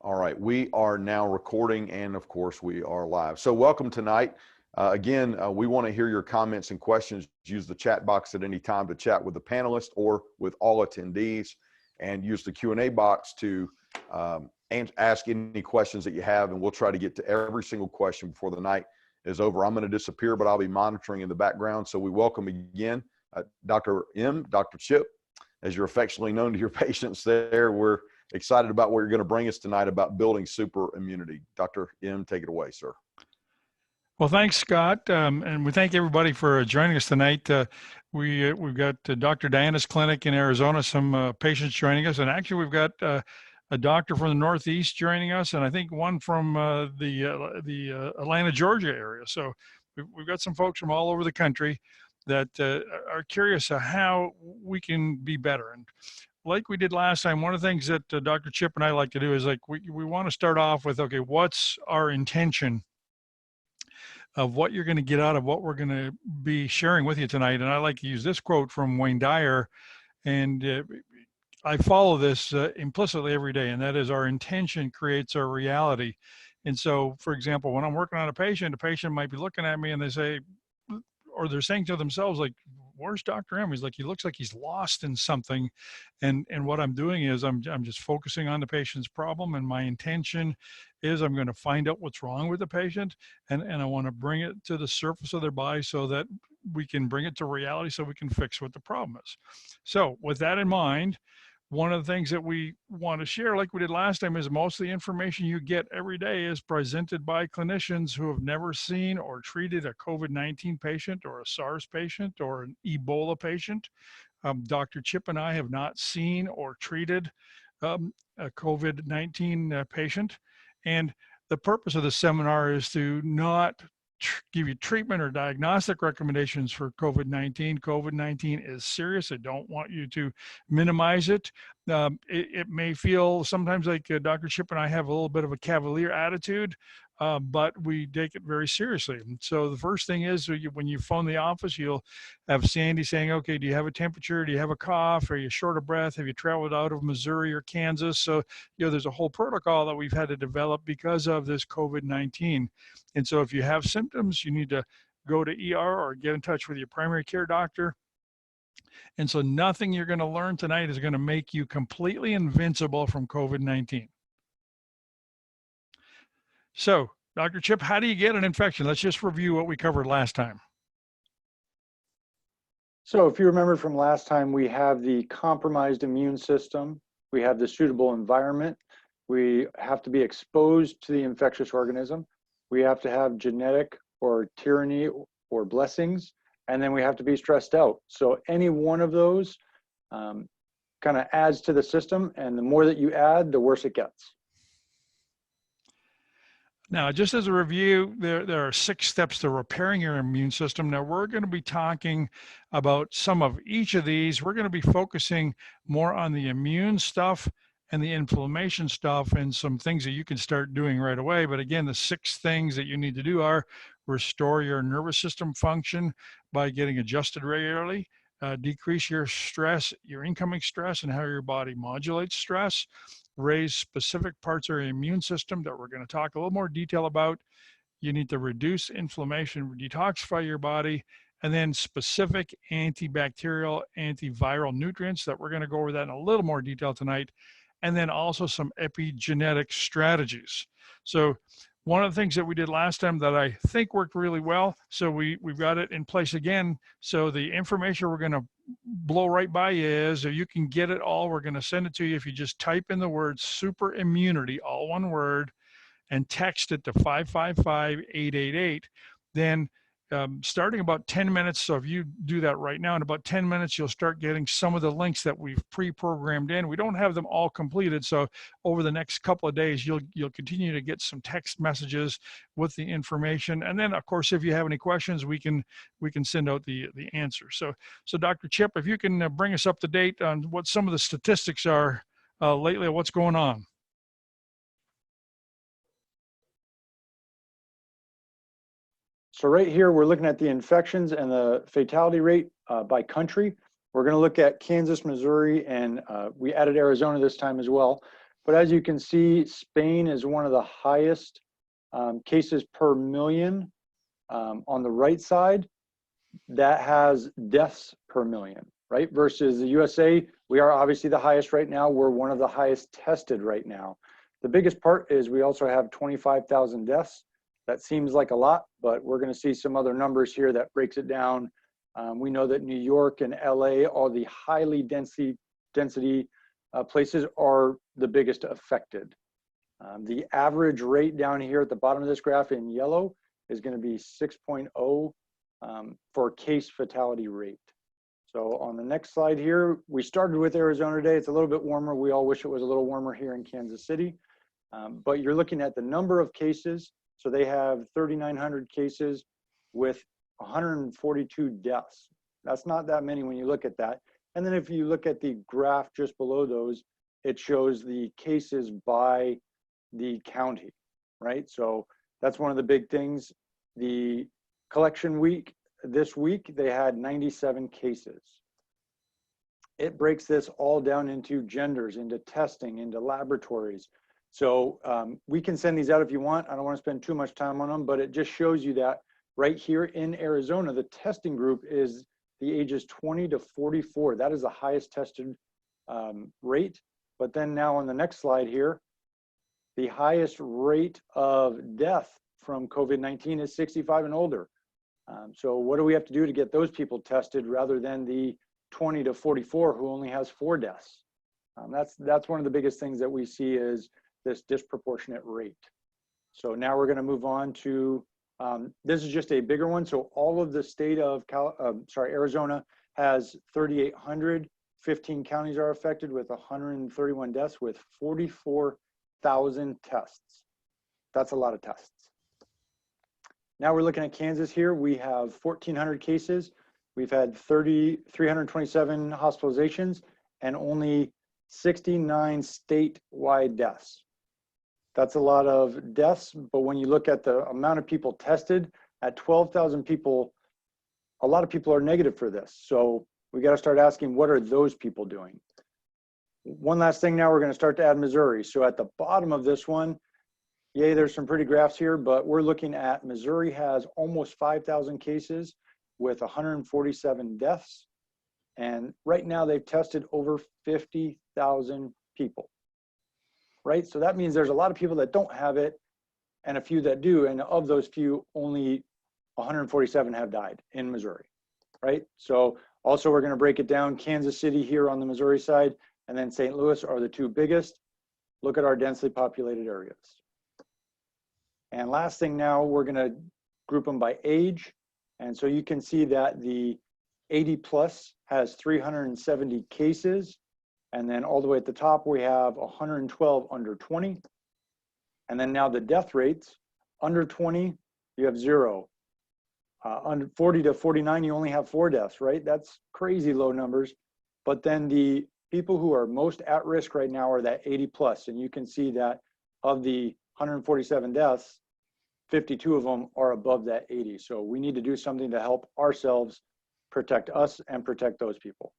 All right, we are now recording, and of course we are live. So welcome tonight. Again, we want to hear your comments and questions. Use the chat box at any time to chat with the panelists or with all attendees, and use the Q&A box to ask any questions that you have, and we'll try to get to every single question before the night is over. I'm going to disappear, but I'll be monitoring in the background. So we welcome again Dr. M, Dr. Chip, as you're affectionately known to your patients there. We're excited about what you're going to bring us tonight about building super immunity. Dr. M, take it away, sir. Well, thanks, Scott, and we thank everybody for joining us tonight. We've got Dr. Diana's clinic in Arizona, some patients joining us, and actually we've got a doctor from the Northeast joining us, and I think one from the Atlanta, Georgia area. So we've got some folks from all over the country that are curious how we can be better. And like we did last time, one of the things that Dr. Chip and I like to do is we want to start off with, okay, what's our intention of what you're going to get out of what we're going to be sharing with you tonight. And I like to use this quote from Wayne Dyer, and I follow this implicitly every day, and that is, our intention creates our reality. And so, for example, when I'm working on a patient might be looking at me and they say, or they're saying to themselves, like, where's Dr. M? He's like, he looks like he's lost in something. And what I'm doing is I'm just focusing on the patient's problem. And my intention is I'm going to find out what's wrong with the patient. And I want to bring it to the surface of their body so that we can bring it to reality so we can fix what the problem is. So with that in mind, one of the things that we want to share, like we did last time, is most of the information you get every day is presented by clinicians who have never seen or treated a COVID-19 patient or a SARS patient or an Ebola patient. Dr. Chip and I have not seen or treated a COVID-19 patient. And the purpose of the seminar is to not give you treatment or diagnostic recommendations for COVID-19. COVID-19 is serious. I don't want you to minimize it. It may feel sometimes like Dr. Chip and I have a little bit of a cavalier attitude, but we take it very seriously. And so the first thing is, when you phone the office, you'll have Sandy saying, okay, do you have a temperature? Do you have a cough? Are you short of breath? Have you traveled out of Missouri or Kansas? So, there's a whole protocol that we've had to develop because of this COVID-19. And so if you have symptoms, you need to go to ER or get in touch with your primary care doctor. And so nothing you're going to learn tonight is going to make you completely invincible from COVID-19. So, Dr. Chip, how do you get an infection? Let's just review what we covered last time. So if you remember from last time, we have the compromised immune system. We have the suitable environment. We have to be exposed to the infectious organism. We have to have genetic or tyranny or blessings. And then we have to be stressed out. So any one of those kind of adds to the system. And the more that you add, the worse it gets. Now, just as a review, there are 6 steps to repairing your immune system. Now, we're going to be talking about some of each of these. We're going to be focusing more on the immune stuff and the inflammation stuff and some things that you can start doing right away. But again, the 6 things that you need to do are restore your nervous system function by getting adjusted regularly, decrease your stress, your incoming stress, and how your body modulates stress, raise specific parts of your immune system that we're going to talk a little more detail about. You need to reduce inflammation, detoxify your body, and then specific antibacterial, antiviral nutrients that we're going to go over that in a little more detail tonight. And then also some epigenetic strategies. So one of the things that we did last time that I think worked really well, so we've got it in place again. So the information we're going to blow right by you is, so you can get it all, we're going to send it to you if you just type in the word super immunity, all one word, and text it to 555-888. Then starting about 10 minutes, so if you do that right now, in about 10 minutes, you'll start getting some of the links that we've pre-programmed in. We don't have them all completed, so over the next couple of days, you'll continue to get some text messages with the information. And then, of course, if you have any questions, we can send out the answer. So Dr. Chip, if you can bring us up to date on what some of the statistics are lately, what's going on. So right here, we're looking at the infections and the fatality rate by country. We're going to look at Kansas, Missouri, and we added Arizona this time as well. But as you can see, Spain is one of the highest cases per million. On the right side, that has deaths per million, right? Versus the USA, we are obviously the highest right now. We're one of the highest tested right now. The biggest part is we also have 25,000 deaths. That seems like a lot, but we're going to see some other numbers here that breaks it down. We know that New York and LA, all the highly density places, are the biggest affected. The average rate down here at the bottom of this graph in yellow is going to be 6.0 for case fatality rate. So on the next slide here, we started with Arizona today. It's a little bit warmer. We all wish it was a little warmer here in Kansas City. But you're looking at the number of cases. So they have 3,900 cases with 142 deaths. That's not that many when you look at that. And then if you look at the graph just below those, it shows the cases by the county, right? So that's one of the big things. The collection week, this week, they had 97 cases. It breaks this all down into genders, into testing, into laboratories. So we can send these out if you want. I don't want to spend too much time on them, but it just shows you that right here in Arizona, the testing group is the ages 20 to 44. That is the highest tested rate. But then now on the next slide here, the highest rate of death from COVID-19 is 65 and older. So what do we have to do to get those people tested rather than the 20 to 44 who only has 4 deaths? That's one of the biggest things that we see is this disproportionate rate. So now we're going to move on to, this is just a bigger one. So all of the state of Arizona has 3,800, 15 counties are affected with 131 deaths with 44,000 tests. That's a lot of tests. Now we're looking at Kansas here. We have 1,400 cases. We've had 327 hospitalizations and only 69 statewide deaths. That's a lot of deaths, but when you look at the amount of people tested, at 12,000 people, a lot of people are negative for this. So we got to start asking, what are those people doing? One last thing now, we're going to start to add Missouri. So at the bottom of this one, yay, there's some pretty graphs here, but we're looking at Missouri has almost 5,000 cases with 147 deaths. And right now they've tested over 50,000 people. Right? So that means there's a lot of people that don't have it and a few that do. And of those few, only 147 have died in Missouri, right? So also we're going to break it down. Kansas City here on the Missouri side and then St. Louis are the two biggest. Look at our densely populated areas. And last thing now, we're going to group them by age. And so you can see that the 80 plus has 370 cases. And then all the way at the top, we have 112 under 20. And then now the death rates, under 20, you have 0. Under 40 to 49, you only have 4 deaths, right? That's crazy low numbers. But then the people who are most at risk right now are that 80 plus. And you can see that of the 147 deaths, 52 of them are above that 80. So we need to do something to help ourselves protect us and protect those people.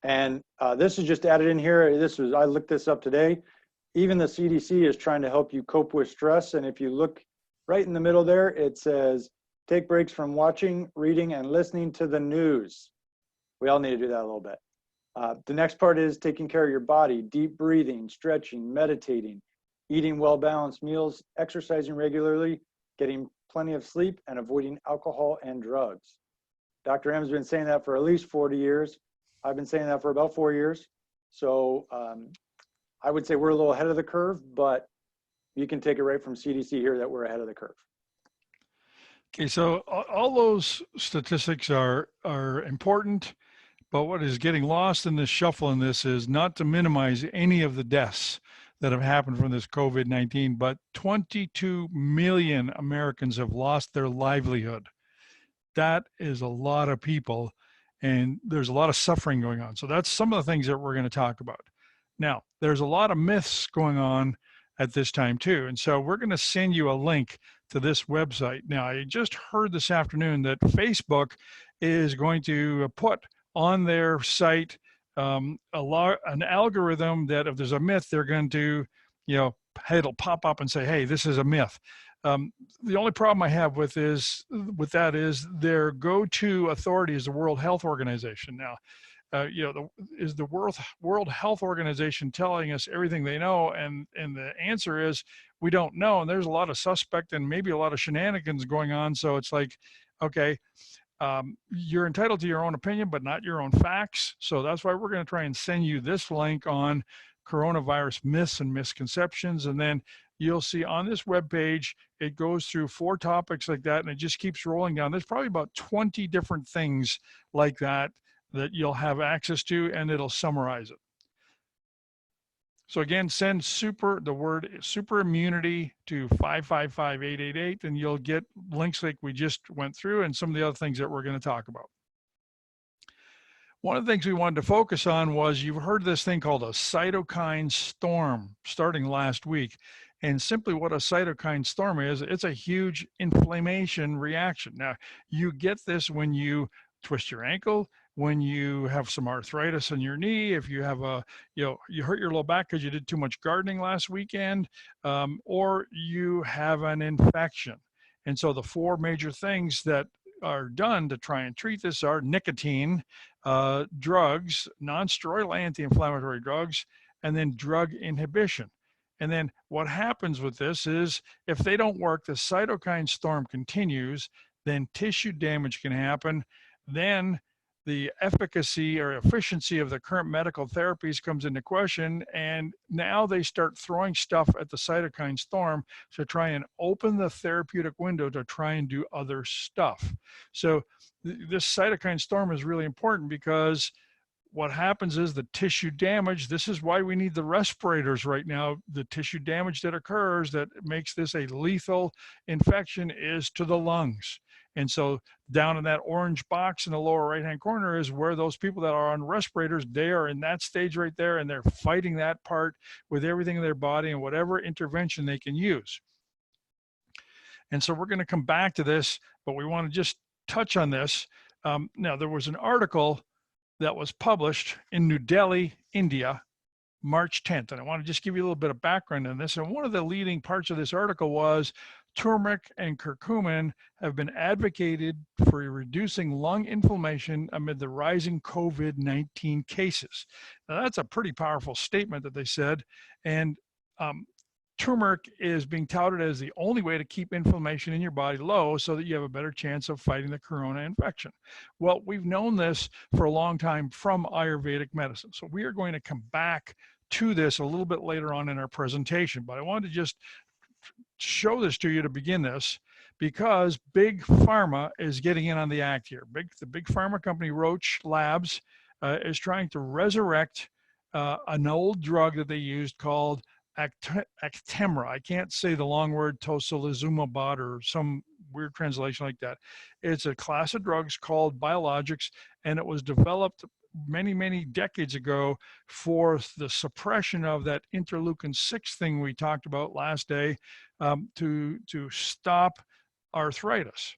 And this is just added in here. I looked this up today. Even the CDC is trying to help you cope with stress. And if you look right in the middle there, it says, take breaks from watching, reading, and listening to the news. We all need to do that a little bit. The next part is taking care of your body, deep breathing, stretching, meditating, eating well-balanced meals, exercising regularly, getting plenty of sleep, and avoiding alcohol and drugs. Dr. M's been saying that for at least 40 years. I've been saying that for about 4 years. So I would say we're a little ahead of the curve, but you can take it right from CDC here that we're ahead of the curve. Okay, so all those statistics are important, but what is getting lost in this shuffle in this is not to minimize any of the deaths that have happened from this COVID-19, but 22 million Americans have lost their livelihood. That is a lot of people, and there's a lot of suffering going on. So that's some of the things that we're going to talk about. Now, there's a lot of myths going on at this time too. And so we're going to send you a link to this website. Now, I just heard this afternoon that Facebook is going to put on their site an algorithm that if there's a myth, they're going to, it'll pop up and say, hey, this is a myth. The only problem I have with that is their go-to authority is the World Health Organization. Now, is the World Health Organization telling us everything they know? And the answer is we don't know. And there's a lot of suspect and maybe a lot of shenanigans going on. So it's like, okay, you're entitled to your own opinion, but not your own facts. So that's why we're going to try and send you this link on coronavirus myths and misconceptions. And then you'll see on this webpage, it goes through 4 topics like that, and it just keeps rolling down. There's probably about 20 different things like that you'll have access to, and it'll summarize it. So again, send the word super immunity to 555-888, and you'll get links like we just went through and some of the other things that we're going to talk about. One of the things we wanted to focus on was, you've heard this thing called a cytokine storm starting last week. And simply what a cytokine storm is, it's a huge inflammation reaction. Now, you get this when you twist your ankle, when you have some arthritis in your knee, if you have you hurt your low back because you did too much gardening last weekend, or you have an infection. And so the 4 major things that are done to try and treat this are nicotine, drugs, non-steroidal anti-inflammatory drugs, and then drug inhibition. And then what happens with this is, if they don't work, the cytokine storm continues, then tissue damage can happen. Then the efficacy or efficiency of the current medical therapies comes into question. And now they start throwing stuff at the cytokine storm to try and open the therapeutic window to try and do other stuff. So this cytokine storm is really important, because what happens is the tissue damage. This is why we need the respirators right now. The tissue damage that occurs that makes this a lethal infection is to the lungs. And so down in that orange box in the lower right-hand corner is where those people that are on respirators, they are in that stage right there, and they're fighting that part with everything in their body and whatever intervention they can use. And so we're going to come back to this, but we want to just touch on this. Now, there was an article that was published in New Delhi, India, March 10th. And I want to just give you a little bit of background on this. And one of the leading parts of this article was turmeric and curcumin have been advocated for reducing lung inflammation amid the rising COVID-19 cases. Now, that's a pretty powerful statement that they said. And turmeric is being touted as the only way to keep inflammation in your body low so that you have a better chance of fighting the corona infection. Well, we've known this for a long time from Ayurvedic medicine. So we are going to come back to this a little bit later on in our presentation, but I wanted to just show this to you to begin this, because Big Pharma is getting in on the act here. The big pharma company Roche Labs is trying to resurrect an old drug that they used called Actemra. I can't say the long word tocilizumab or some weird translation like that. It's a class of drugs called biologics, and it was developed many, many decades ago for the suppression of that interleukin-6 thing we talked about last day, to stop arthritis.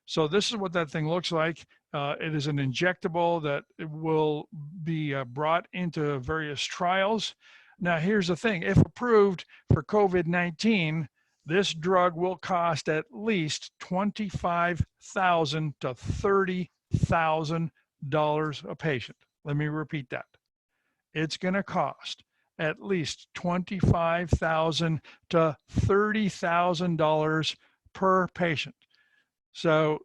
So this is what that thing looks like. It is an injectable that will be brought into various trials. Now, here's the thing. If approved for COVID-19, this drug will cost at least $25,000 to $30,000 a patient. Let me repeat that. It's going to cost at least $25,000 to $30,000 per patient. So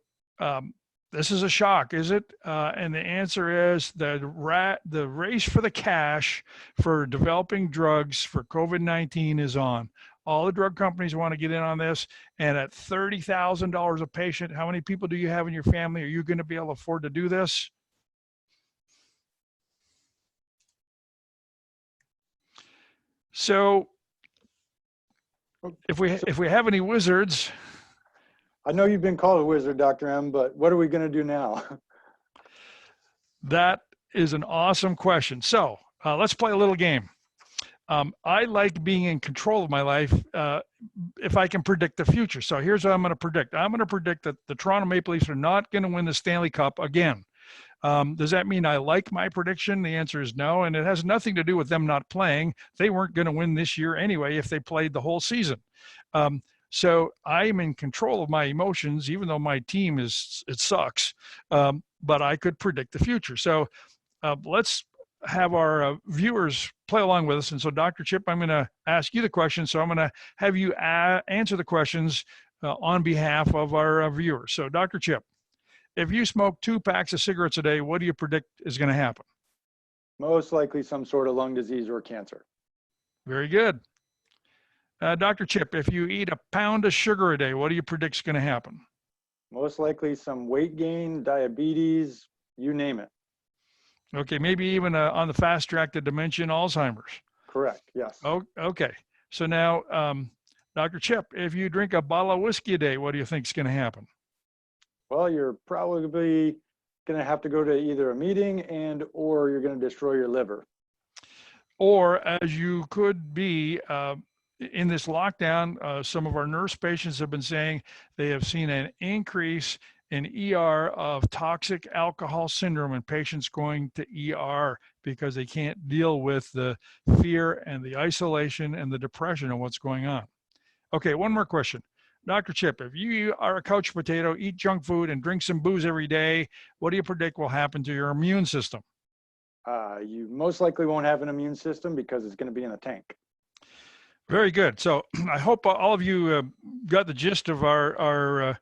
this is a shock, is it? And the answer is the race for the cash for developing drugs for COVID-19 is on. All the drug companies want to get in on this. And at $30,000 a patient, how many people do you have in your family? Are you going to be able to afford to do this? So if we have any wizards. I know you've been called a wizard, Dr. M, but what are we going to do now? That is an awesome question. So let's play a little game. I like being in control of my life if I can predict the future. So here's what I'm going to predict. I'm going to predict that the Toronto Maple Leafs are not going to win the Stanley Cup again. Does that mean I like my prediction? The answer is no. And it has nothing to do with them not playing. They weren't going to win this year anyway if they played the whole season. So I am in control of my emotions, even though my team it sucks, but I could predict the future. So let's have our viewers play along with us. And so Dr. Chip, I'm going to ask you the question. So I'm going to have you answer the questions on behalf of our viewers. So Dr. Chip, if you smoke 2 packs of cigarettes a day, what do you predict is going to happen? Most likely some sort of lung disease or cancer. Very good. Dr. Chip, if you eat a pound of sugar a day, what do you predict is going to happen? Most likely some weight gain, diabetes, you name it. Okay, maybe even on the fast track to dementia and Alzheimer's. Correct, yes. Oh, okay. So now, Dr. Chip, if you drink a bottle of whiskey a day, what do you think is going to happen? Well, you're probably going to have to go to either a meeting or you're going to destroy your liver. Or as you could be in this lockdown, some of our nurse patients have been saying they have seen an increase in ER of toxic alcohol syndrome in patients going to ER because they can't deal with the fear and the isolation and the depression of what's going on. Okay, one more question. Dr. Chip, if you are a couch potato, eat junk food, and drink some booze every day, what do you predict will happen to your immune system? You most likely won't have an immune system because it's going to be in a tank. Very good. So I hope all of you got the gist of our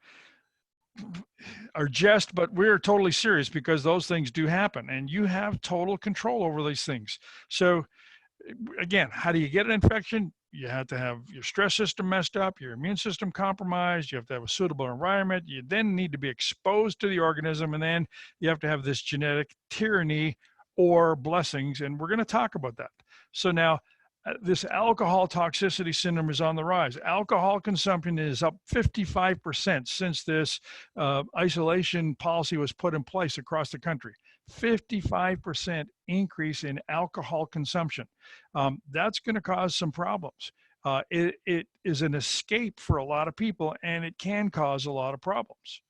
jest, but we're totally serious because those things do happen and you have total control over these things. So again, how do you get an infection? You have to have your stress system messed up, your immune system compromised, you have to have a suitable environment, you then need to be exposed to the organism, and then you have to have this genetic tyranny or blessings, and we're going to talk about that. So now, this alcohol toxicity syndrome is on the rise. Alcohol consumption is up 55% since this isolation policy was put in place across the country. 55% increase in alcohol consumption. That's going to cause some problems. It is an escape for a lot of people, and it can cause a lot of problems.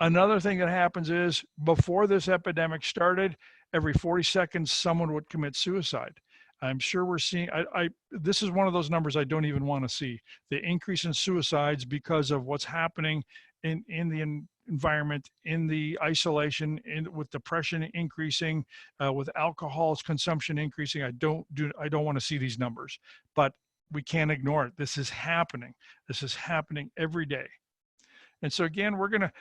Another thing that happens is before this epidemic started, every 40 seconds, someone would commit suicide. I'm sure we're seeing, this is one of those numbers I don't even want to see, the increase in suicides because of what's happening in the environment, in the isolation, with depression increasing, with alcohol consumption increasing. I don't want to see these numbers, but we can't ignore it. This is happening. This is happening every day. And so again, we're going to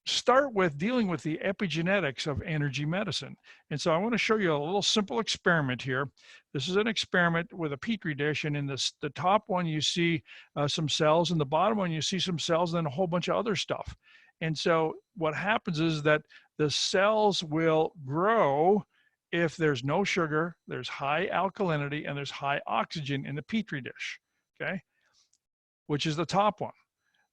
start with dealing with the epigenetics of energy medicine. And so I want to show you a little simple experiment here. This is an experiment with a Petri dish, and in the top one you see some cells, and the bottom one you see some cells, and then a whole bunch of other stuff. And so what happens is that the cells will grow if there's no sugar, there's high alkalinity, and there's high oxygen in the Petri dish, okay? Which is the top one.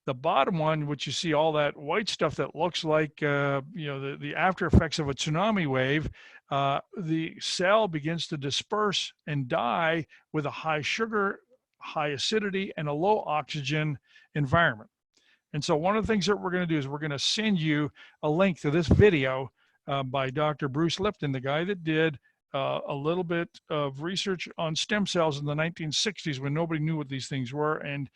The bottom one, which you see all that white stuff that looks like, the after effects of a tsunami wave, the cell begins to disperse and die with a high sugar, high acidity, and a low oxygen environment. And so one of the things that we're going to do is we're going to send you a link to this video by Dr. Bruce Lipton, the guy that did a little bit of research on stem cells in the 1960s when nobody knew what these things were. And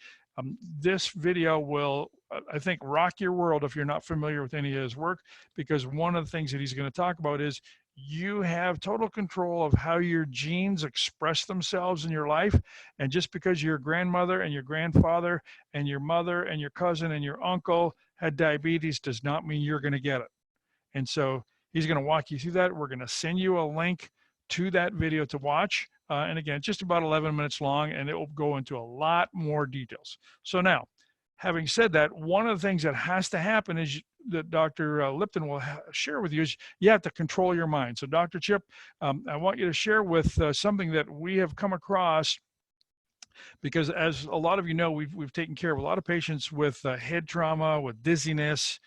this video will, I think, rock your world if you're not familiar with any of his work, because one of the things that he's going to talk about is you have total control of how your genes express themselves in your life. And just because your grandmother and your grandfather and your mother and your cousin and your uncle had diabetes does not mean you're going to get it. And so he's going to walk you through that. We're going to send you a link to that video to watch. And again, just about 11 minutes long, and it will go into a lot more details. So now, having said that, one of the things that has to happen is that Dr. Lipton will share with you is you have to control your mind. So Dr. Chip, I want you to share with something that we have come across, because as a lot of you know, we've taken care of a lot of patients with head trauma, with dizziness,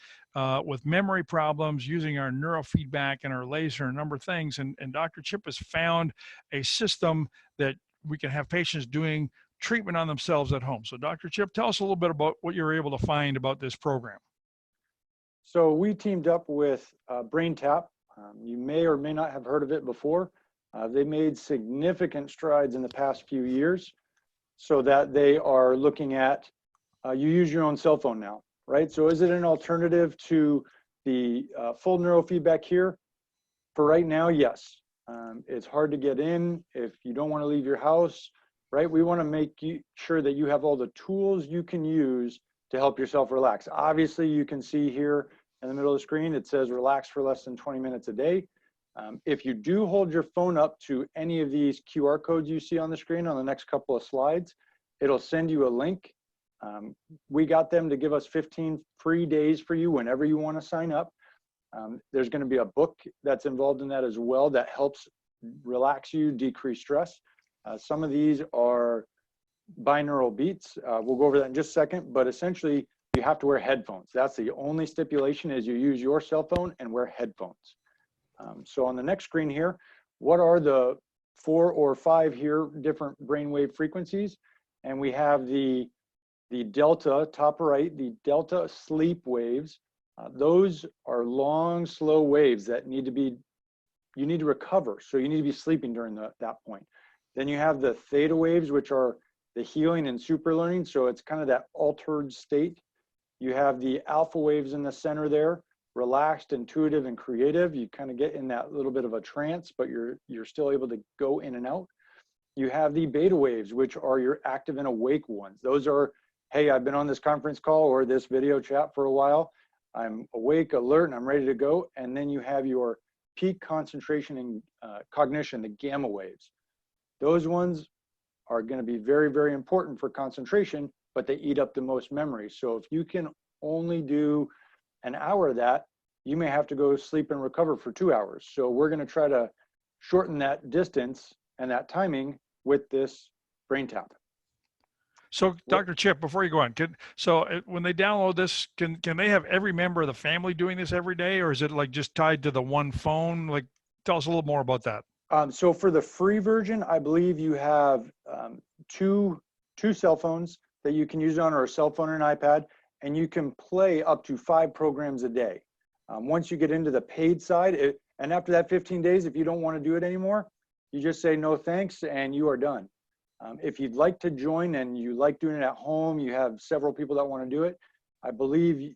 with memory problems, using our neurofeedback and our laser, and a number of things. And Dr. Chip has found a system that we can have patients doing treatment on themselves at home. So Dr. Chip, tell us a little bit about what you're able to find about this program. So we teamed up with Braintap. You may or may not have heard of it before. They made significant strides in the past few years so that they are looking at, you use your own cell phone now, right? So is it an alternative to the full neurofeedback here? For right now, yes. It's hard to get in if you don't want to leave your house, right? We want to make sure that you have all the tools you can use to help yourself relax. Obviously, you can see here in the middle of the screen, it says relax for less than 20 minutes a day. If you do hold your phone up to any of these QR codes you see on the screen on the next couple of slides, it'll send you a link. We got them to give us 15 free days for you whenever you want to sign up. There's going to be a book that's involved in that as well that helps relax you, decrease stress. Some of these are binaural beats. We'll go over that in just a second, but essentially you have to wear headphones. That's the only stipulation, is you use your cell phone and wear headphones. So on the next screen here, what are the 4 or 5 here different brainwave frequencies? And we have the delta, top right, the delta sleep waves. Those are long, slow waves that you need to recover. So you need to be sleeping during that point. Then you have the theta waves, which are the healing and super learning. So it's kind of that altered state. You have the alpha waves in the center there, relaxed, intuitive, and creative. You kind of get in that little bit of a trance, but you're still able to go in and out. You have the beta waves, which are your active and awake ones. Those are, hey, I've been on this conference call or this video chat for a while. I'm awake, alert, and I'm ready to go. And then you have your peak concentration and cognition, the gamma waves. Those ones are going to be very, very important for concentration, but they eat up the most memory. So if you can only do an hour of that, you may have to go sleep and recover for 2 hours. So we're going to try to shorten that distance and that timing with this Braintap. So, Dr. Chip, before you go on, when they download this, can they have every member of the family doing this every day, or is it like just tied to the one phone? Like, tell us a little more about that. So for the free version, I believe you have two cell phones that you can use on, or a cell phone and an iPad, and you can play up to 5 programs a day. Once you get into the paid side, and after that 15 days, if you don't want to do it anymore, you just say no thanks and you are done. If you'd like to join and you like doing it at home, you have several people that want to do it, I believe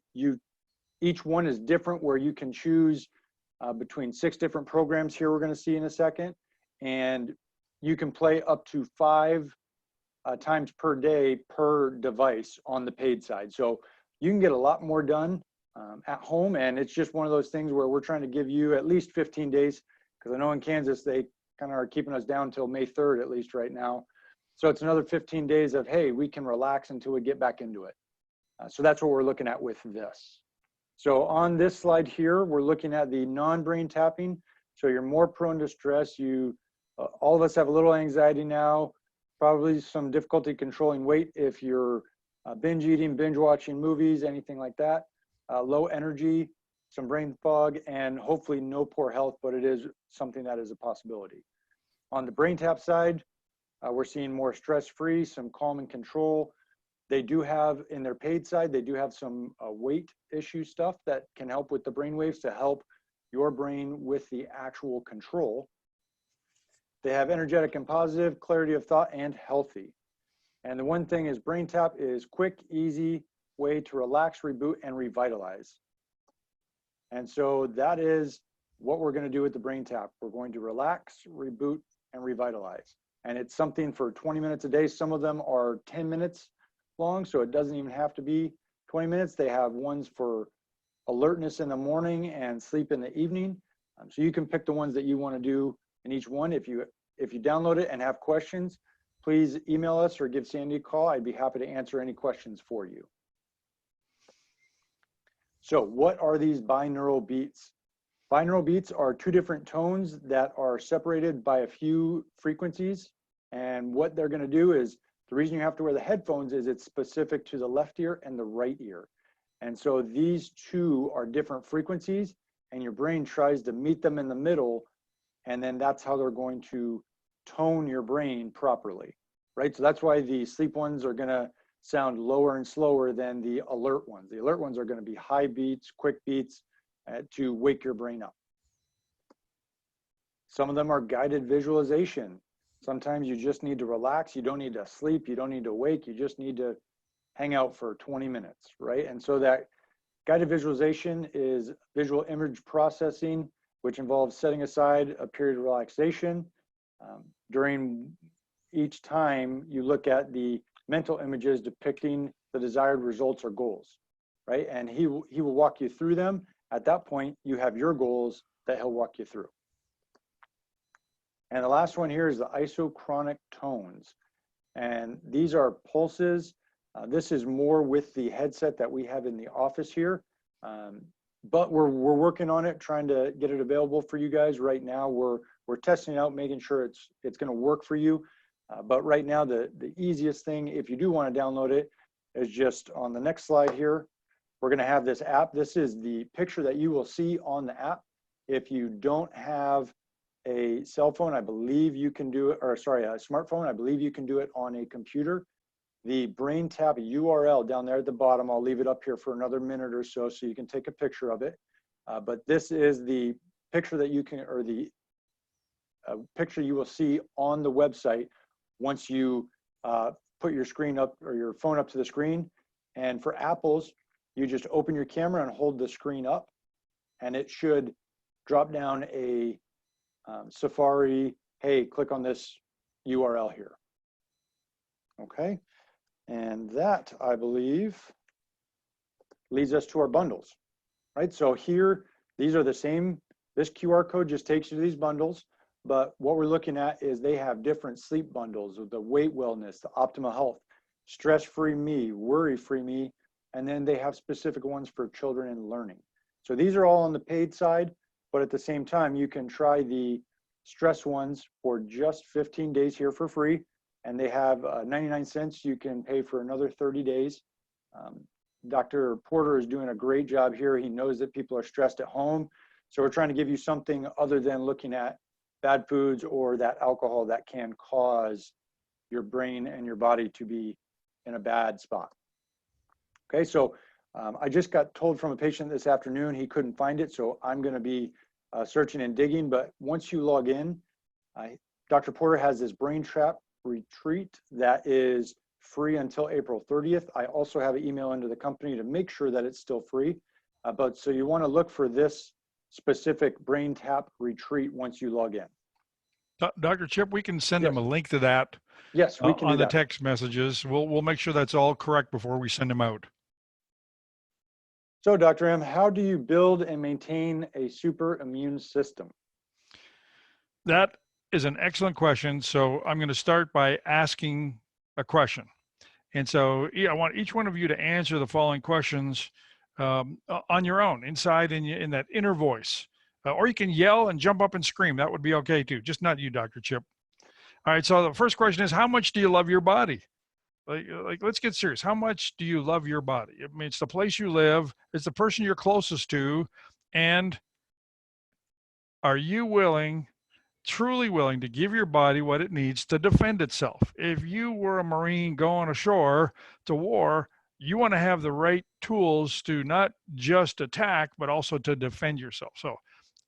each one is different, where you can choose between 6 different programs here we're going to see in a second, and you can play up to 5 times per day per device on the paid side. So you can get a lot more done at home, and it's just one of those things where we're trying to give you at least 15 days, because I know in Kansas they kind of are keeping us down until May 3rd at least right now. So it's another 15 days of, hey, we can relax until we get back into it. So that's what we're looking at with this. So on this slide here, we're looking at the non-brain tapping. So you're more prone to stress. All of us have a little anxiety now, probably some difficulty controlling weight if you're binge eating, binge watching movies, anything like that. Low energy, some brain fog, and hopefully no poor health, but it is something that is a possibility. On the Braintap side, we're seeing more stress-free, some calm and control. They do have, in their paid side, they do have some weight issue stuff that can help with the brain waves to help your brain with the actual control. They have energetic and positive, clarity of thought, and healthy. And the one thing is, Braintap is quick, easy way to relax, reboot, and revitalize. And so that is what we're going to do with the Braintap. We're going to relax, reboot, and revitalize. And it's something for 20 minutes a day. Some of them are 10 minutes long, so it doesn't even have to be 20 minutes. They have ones for alertness in the morning and sleep in the evening. So you can pick the ones that you want to do in each one. If you download it and have questions, please email us or give Sandy a call. I'd be happy to answer any questions for you. So what are these binaural beats? Binaural beats are 2 different tones that are separated by a few frequencies. And what they're going to do is, the reason you have to wear the headphones is it's specific to the left ear and the right ear. And so these 2 are different frequencies, and your brain tries to meet them in the middle, and then that's how they're going to tone your brain properly, right? So that's why the sleep ones are going to sound lower and slower than the alert ones. The alert ones are going to be high beats, quick beats to wake your brain up. Some of them are guided visualization. Sometimes you just need to relax. You don't need to sleep. You don't need to wake. You just need to hang out for 20 minutes, right? And so that guided visualization is visual image processing, which involves setting aside a period of relaxation. During each time, you look at the mental images depicting the desired results or goals, right? And he will walk you through them. At that point, you have your goals that he'll walk you through. And the last one here is the isochronic tones. And these are pulses. This is more with the headset that we have in the office here. But we're working on it, trying to get it available for you guys. Right now, we're testing it out, making sure it's going to work for you. But right now, the easiest thing, if you do want to download it, is just on the next slide here. We're going to have this app. This is the picture that you will see on the app. If you don't have a cell phone, I believe you can do it, or sorry, a smartphone, I believe you can do it on a computer. The Braintap URL down there at the bottom, I'll leave it up here for another minute or so you can take a picture of it. But this is the picture that you can, or the picture you will see on the website once you put your screen up or your phone up to the screen. And for Apples, you just open your camera and hold the screen up, and it should drop down a Safari, hey, click on this URL here. Okay, and that, I believe, leads us to our bundles, right? So here, these are the same, this QR code just takes you to these bundles, but what we're looking at is they have different sleep bundles with the weight wellness, the optimal health, stress-free me, worry-free me, and then they have specific ones for children and learning. So these are all on the paid side, but at the same time, you can try the stress ones for just 15 days here for free. And they have 99 cents. You can pay for another 30 days. Dr. Porter is doing a great job here. He knows that people are stressed at home. So we're trying to give you something other than looking at bad foods or that alcohol that can cause your brain and your body to be in a bad spot. Okay, so I just got told from a patient this afternoon he couldn't find it, so I'm going to be searching and digging. But once you log in, Dr. Porter has this Braintap retreat that is free until April 30th. I also have an email into the company to make sure that it's still free. But so you want to look for this specific Braintap retreat once you log in. Dr. Chip, we can send them a link to that. Yes, we can on do the that. text messages. We'll make sure that's all correct before we send them out. So, Dr. M, how do you build and maintain a super immune system? That is an excellent question. So I'm going to start by asking a question. And so I want each one of you to answer the following questions on your own, inside in that inner voice. Or you can yell and jump up and scream. That would be okay too. Just not you, Dr. Chip. All right. So the first question is, how much do you love your body? Like, let's get serious. How much do you love your body? I mean, it's the place you live. It's the person you're closest to. And are you willing, truly willing, to give your body what it needs to defend itself? If you were a Marine going ashore to war, you want to have the right tools to not just attack, but also to defend yourself. So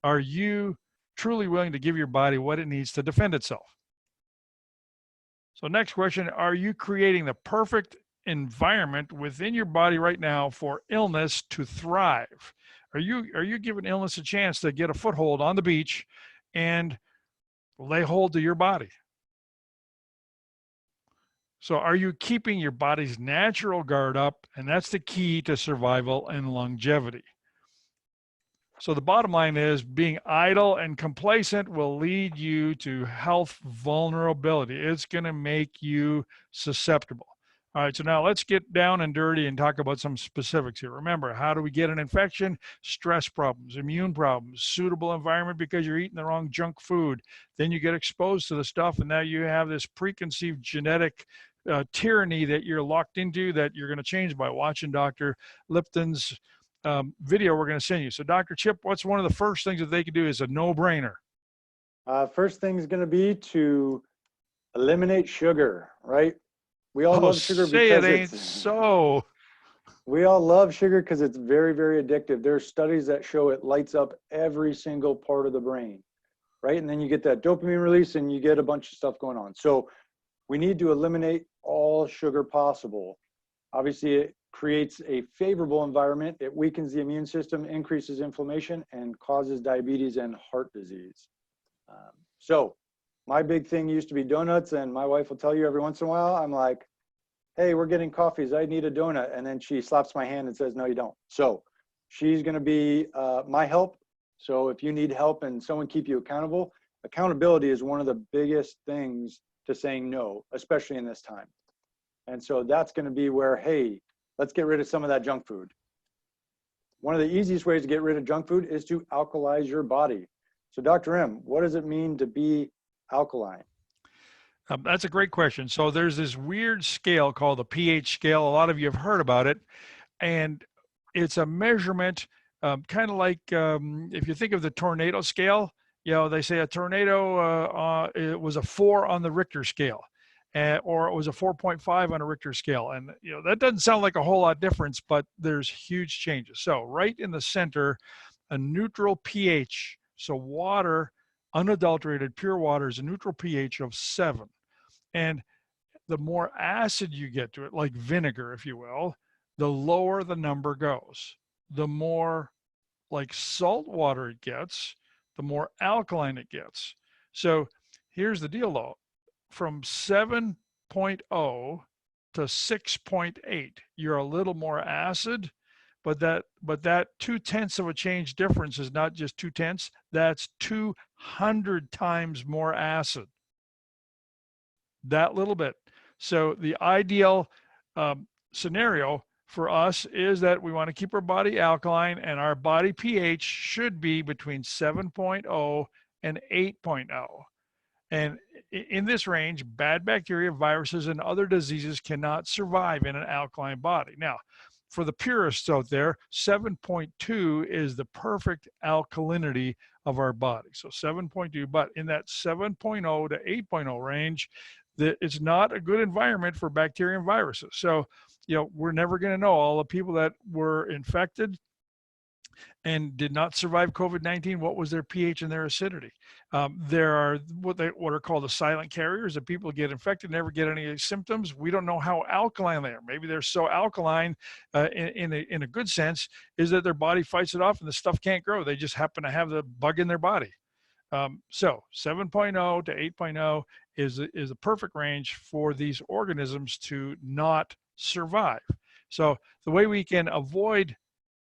are you truly willing to give your body what it needs to defend itself? So next question, are you creating the perfect environment within your body right now for illness to thrive? Are you giving illness a chance to get a foothold on the beach and lay hold to your body? So are you keeping your body's natural guard up? And that's the key to survival and longevity. So the bottom line is, being idle and complacent will lead you to health vulnerability. It's going to make you susceptible. All right, so now let's get down and dirty and talk about some specifics here. Remember, how do we get an infection? Stress problems, immune problems, suitable environment because you're eating the wrong junk food. Then you get exposed to the stuff, and now you have this preconceived genetic tyranny that you're locked into that you're going to change by watching Dr. Lipton's video we're going to send you. So Dr. Chip, what's one of the first things that they can do is a no-brainer? First thing is going to be to eliminate sugar, right? We all love sugar because it ain't so. We all love sugar because it's very, very addictive. There's studies that show it lights up every single part of the brain. right? And then you get that dopamine release and you get a bunch of stuff going on. So we need to eliminate all sugar possible. Obviously, it creates a favorable environment. It weakens the immune system, increases inflammation, and causes diabetes and heart disease. So my big thing used to be donuts, and my wife will tell you every once in a while, I'm like, hey, we're getting coffees, I need a donut. And then she slaps my hand and says, no, you don't. So she's gonna be my help. So if you need help and someone keep you accountable, accountability is one of the biggest things to saying no, especially in this time. And so that's gonna be where, hey, let's get rid of some of that junk food. One of the easiest ways to get rid of junk food is to alkalize your body. So Dr. M, what does it mean to be alkaline? That's a great question. So there's this weird scale called the pH scale. A lot of you have heard about it. And it's a measurement, kind of like if you think of the tornado scale, you know, they say a tornado, it was a 4 on the Richter scale, or it was a 4.5 on a Richter scale. And, you know, that doesn't sound like a whole lot difference, but there's huge changes. So right in the center, a neutral pH. So water, unadulterated, pure water is a neutral pH of 7. And the more acid you get to it, like vinegar, if you will, the lower the number goes. The more like salt water it gets, the more alkaline it gets. So here's the deal though, from 7.0 to 6.8, you're a little more acid, but that 0.2 of a change difference is not just 0.2, that's 200 times more acid. That little bit. So the ideal scenario for us is that we want to keep our body alkaline, and our body pH should be between 7.0 and 8.0. And in this range, bad bacteria, viruses, and other diseases cannot survive in an alkaline body. Now, for the purists out there, 7.2 is the perfect alkalinity of our body. So 7.2, but in that 7.0 to 8.0 range, it's not a good environment for bacteria and viruses. So, you know, we're never going to know all the people that were infected and did not survive COVID-19, what was their pH and their acidity. There are what are called the silent carriers, that people get infected, never get any symptoms. We don't know how alkaline they are. Maybe they're so alkaline in a good sense, is that their body fights it off and the stuff can't grow. They just happen to have the bug in their body. So 7.0 to 8.0 is a perfect range for these organisms to not survive. So the way we can avoid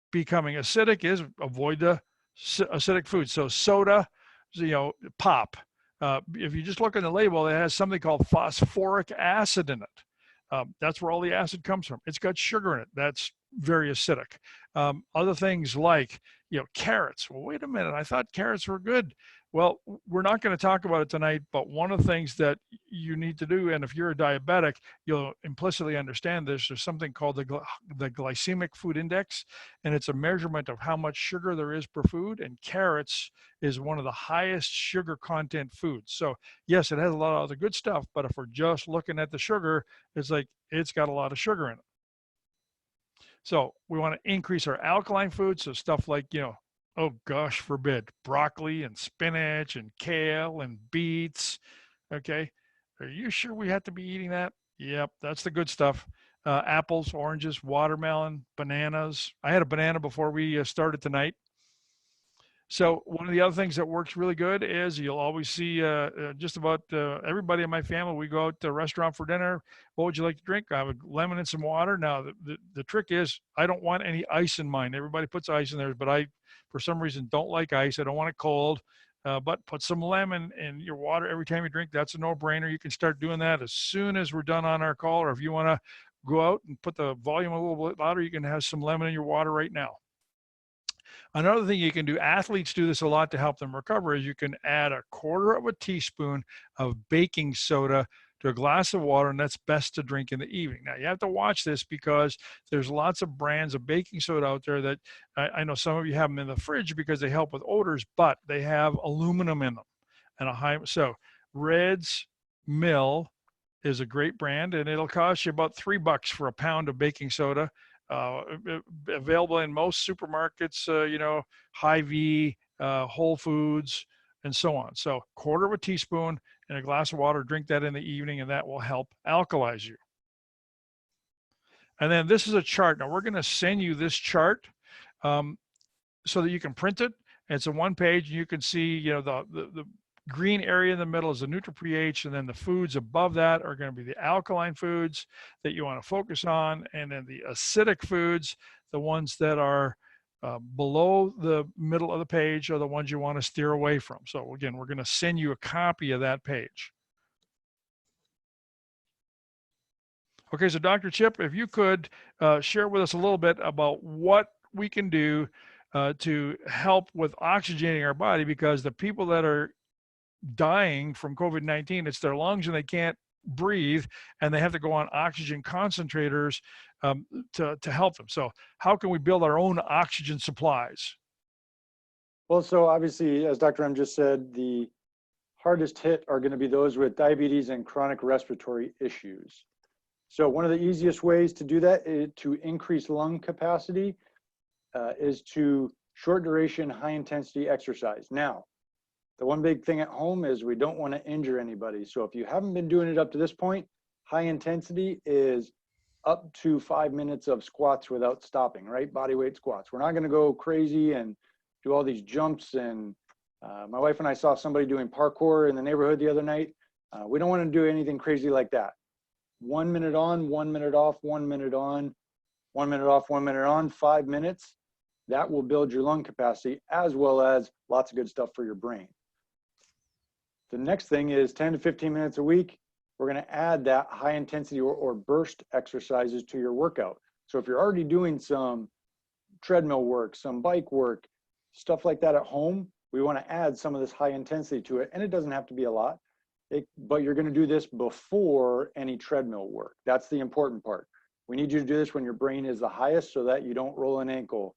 becoming acidic is avoid the acidic foods. So soda, you know, pop. If you just look at the label, it has something called phosphoric acid in it. That's where all the acid comes from. It's got sugar in it. That's very acidic. Other things like, you know, carrots. Well, wait a minute. I thought carrots were good. Well, we're not going to talk about it tonight, but one of the things that you need to do, and if you're a diabetic, you'll implicitly understand this, there's something called the glycemic food index, and it's a measurement of how much sugar there is per food, and carrots is one of the highest sugar content foods. So yes, it has a lot of other good stuff, but if we're just looking at the sugar, it's like it's got a lot of sugar in it. So we want to increase our alkaline foods, so stuff like, you know, oh gosh forbid, broccoli and spinach and kale and beets. Okay, are you sure we have to be eating that? Yep, that's the good stuff. Apples, oranges, watermelon, bananas. I had a banana before we started tonight. So one of the other things that works really good is you'll always see just about everybody in my family, we go out to a restaurant for dinner. What would you like to drink? I have a lemon and some water. Now, the trick is I don't want any ice in mine. Everybody puts ice in theirs, but I, for some reason, don't like ice. I don't want it cold, but put some lemon in your water every time you drink. That's a no-brainer. You can start doing that as soon as we're done on our call, or if you want to go out and put the volume a little bit louder, you can have some lemon in your water right now. Another thing you can do, athletes do this a lot to help them recover, is you can add 1/4 teaspoon of baking soda to a glass of water, and that's best to drink in the evening. Now, you have to watch this because there's lots of brands of baking soda out there that I know some of you have them in the fridge because they help with odors, but they have aluminum in them. And so Red's Mill is a great brand, and it'll cost you about $3 for a pound of baking soda. Available in most supermarkets, you know, Hy-Vee, Whole Foods, and so on. So 1/4 teaspoon in a glass of water, drink that in the evening, and that will help alkalize you. And then this is a chart. Now we're going to send you this chart so that you can print it. It's a 1-page, and you can see, the green area in the middle is the NutriPH, and then the foods above that are going to be the alkaline foods that you want to focus on, and then the acidic foods, the ones that are below the middle of the page, are the ones you want to steer away from. So again, we're going to send you a copy of that page. Okay, so Dr. Chip, if you could share with us a little bit about what we can do to help with oxygenating our body, because the people that are dying from COVID-19, it's their lungs and they can't breathe, and they have to go on oxygen concentrators to help them. So how can we build our own oxygen supplies? Well, so obviously, as Dr. M just said, the hardest hit are going to be those with diabetes and chronic respiratory issues. So one of the easiest ways to do that is to increase lung capacity is to short duration, high intensity exercise. Now, the one big thing at home is we don't want to injure anybody. So if you haven't been doing it up to this point, high intensity is up to 5 minutes of squats without stopping, right? Body weight squats. We're not going to go crazy and do all these jumps. And my wife and I saw somebody doing parkour in the neighborhood the other night. We don't want to do anything crazy like that. 1 minute on, 1 minute off, 1 minute on, 1 minute off, 1 minute on, 5 minutes. That will build your lung capacity, as well as lots of good stuff for your brain. The next thing is 10 to 15 minutes a week. We're going to add that high intensity or burst exercises to your workout. So if you're already doing some treadmill work, some bike work, stuff like that at home, we want to add some of this high intensity to it. And it doesn't have to be a lot, but you're going to do this before any treadmill work. That's the important part. We need you to do this when your brain is the highest so that you don't roll an ankle.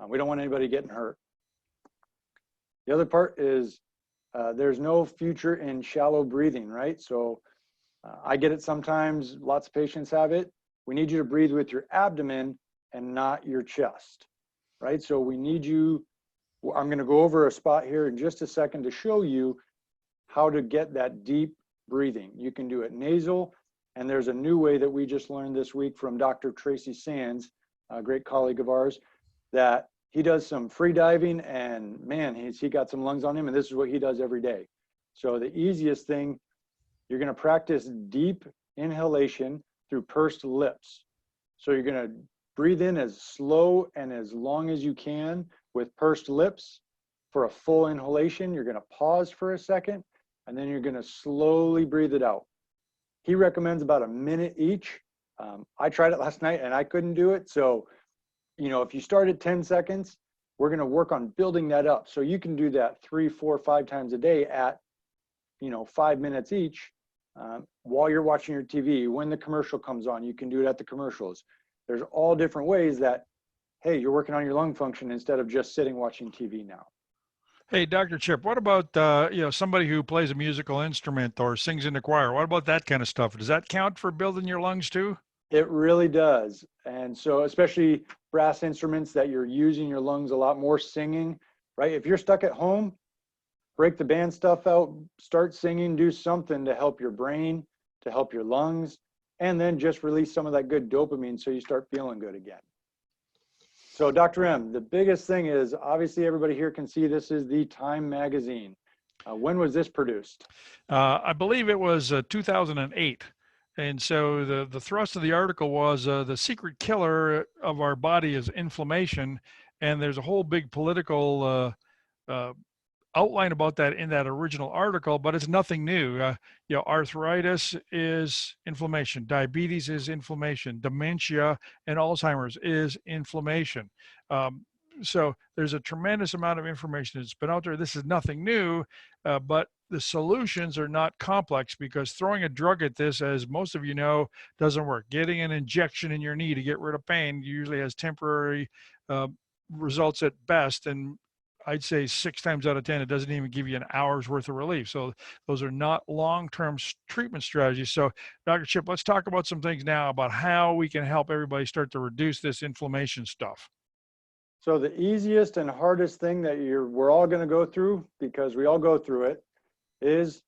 We don't want anybody getting hurt. The other part is there's no future in shallow breathing, right? So I get it sometimes, lots of patients have it. We need you to breathe with your abdomen and not your chest, right? So we need you, I'm gonna go over a spot here in just a second to show you how to get that deep breathing. You can do it nasal, and there's a new way that we just learned this week from Dr. Tracy Sands, a great colleague of ours, that he does some free diving, and man, he got some lungs on him, and this is what he does every day. So the easiest thing, you're gonna practice deep inhalation through pursed lips. So you're gonna breathe in as slow and as long as you can with pursed lips. For a full inhalation, you're gonna pause for a second, and then you're gonna slowly breathe it out. He recommends about a minute each. I tried it last night and I couldn't do it. So, if you start at 10 seconds, we're gonna work on building that up. So you can do that 3, 4, 5 times a day at, 5 minutes each while you're watching your TV. When the commercial comes on, you can do it at the commercials. There's all different ways that, hey, you're working on your lung function instead of just sitting watching TV now. Hey, Dr. Chip, what about, somebody who plays a musical instrument or sings in the choir? What about that kind of stuff? Does that count for building your lungs too? It really does. And so especially brass instruments that you're using your lungs a lot more, singing, right? If you're stuck at home, break the band stuff out, start singing, do something to help your brain, to help your lungs, and then just release some of that good dopamine so you start feeling good again. So Dr. M, the biggest thing is, obviously everybody here can see this is the Time magazine. When was this produced? I believe it was 2008. And so the thrust of the article was the secret killer of our body is inflammation. And there's a whole big political outline about that in that original article, but it's nothing new. Arthritis is inflammation, diabetes is inflammation, dementia and Alzheimer's is inflammation. So there's a tremendous amount of information that's been out there. This is nothing new, but the solutions are not complex, because throwing a drug at this, as most of you know, doesn't work. Getting an injection in your knee to get rid of pain usually has temporary results at best, and I'd say 6 times out of 10, it doesn't even give you an hour's worth of relief. So those are not long-term treatment strategies. So Dr. Chip, let's talk about some things now about how we can help everybody start to reduce this inflammation stuff. So the easiest and hardest thing that we're all going to go through, because we all go through it, is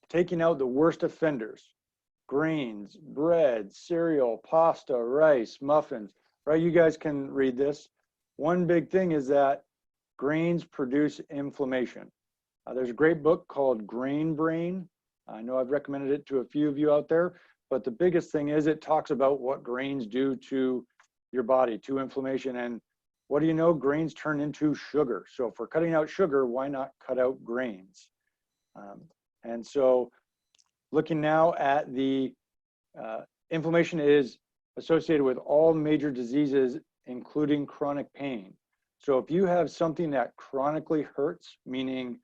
taking out the worst offenders. Grains, bread, cereal, pasta, rice, muffins, right? You guys can read this. One big thing is that grains produce inflammation. There's a great book called Grain Brain. I know I've recommended it to a few of you out there, but the biggest thing is it talks about what grains do to your body, to inflammation. And what do you know? Grains turn into sugar. So if we're cutting out sugar, why not cut out grains? And so looking now at the inflammation is associated with all major diseases, including chronic pain. So if you have something that chronically hurts, meaning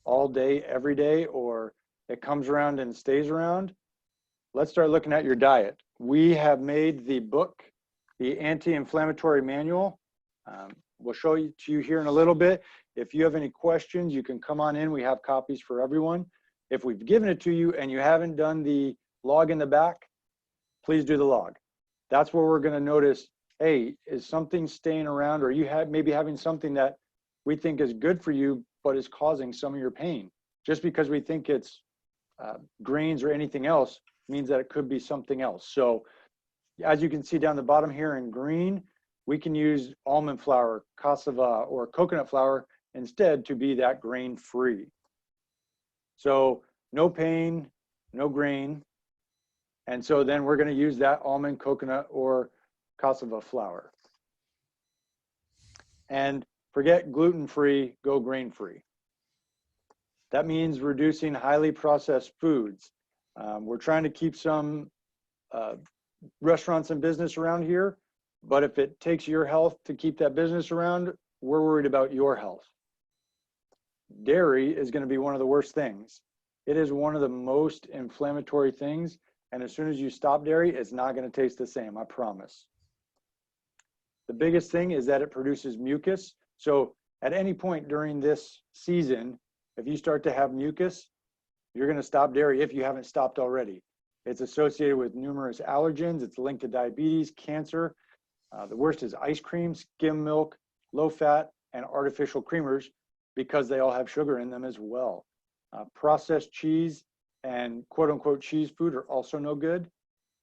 all day, every day, or it comes around and stays around, let's start looking at your diet. We have made the book, the Anti-Inflammatory Manual. We'll show you to you here in a little bit. If you have any questions, you can come on in. We have copies for everyone. If we've given it to you and you haven't done the log in the back, please do the log. That's where we're going to notice, hey, is something staying around, or you have maybe having something that we think is good for you, but is causing some of your pain. Just because we think it's grains or anything else means that it could be something else. So as you can see down the bottom here in green, we can use almond flour, cassava, or coconut flour instead to be that grain-free. So no pain, no grain. And so then we're going to use that almond, coconut, or cassava flour. And forget gluten-free, go grain-free. That means reducing highly processed foods. We're trying to keep some restaurants and business around here, but if it takes your health to keep that business around, we're worried about your health. Dairy is going to be one of the worst things. It is one of the most inflammatory things, and as soon as you stop dairy, it's not going to taste the same, I promise. The biggest thing is that it produces mucus. So at any point during this season, if you start to have mucus, you're going to stop dairy if you haven't stopped already. It's associated with numerous allergens. It's linked to diabetes, cancer. The worst is ice cream, skim milk, low fat, and artificial creamers, because they all have sugar in them as well. Processed cheese and quote unquote cheese food are also no good.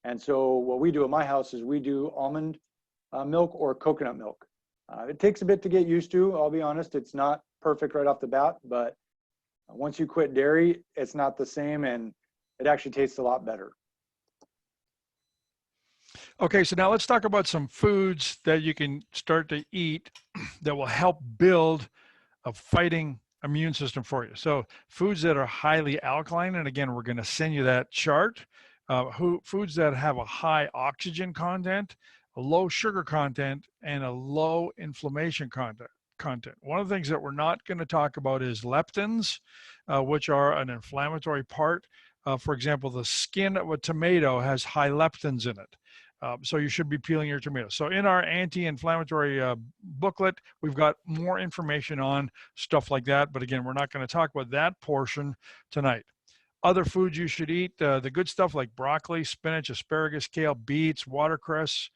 And so what we do at my house is we do almond milk or coconut milk. It takes a bit to get used to, I'll be honest. It's not perfect right off the bat, but once you quit dairy, it's not the same, and it actually tastes a lot better. Okay, so now let's talk about some foods that you can start to eat that will help build a fighting immune system for you. So foods that are highly alkaline, and again, we're going to send you that chart. Foods that have a high oxygen content, a low sugar content, and a low inflammation content. One of the things that we're not going to talk about is leptins, which are an inflammatory part. For example, the skin of a tomato has high leptins in it. So you should be peeling your tomatoes. So in our anti-inflammatory booklet, we've got more information on stuff like that. But again, we're not going to talk about that portion tonight. Other foods you should eat, the good stuff like broccoli, spinach, asparagus, kale, beets, watercress.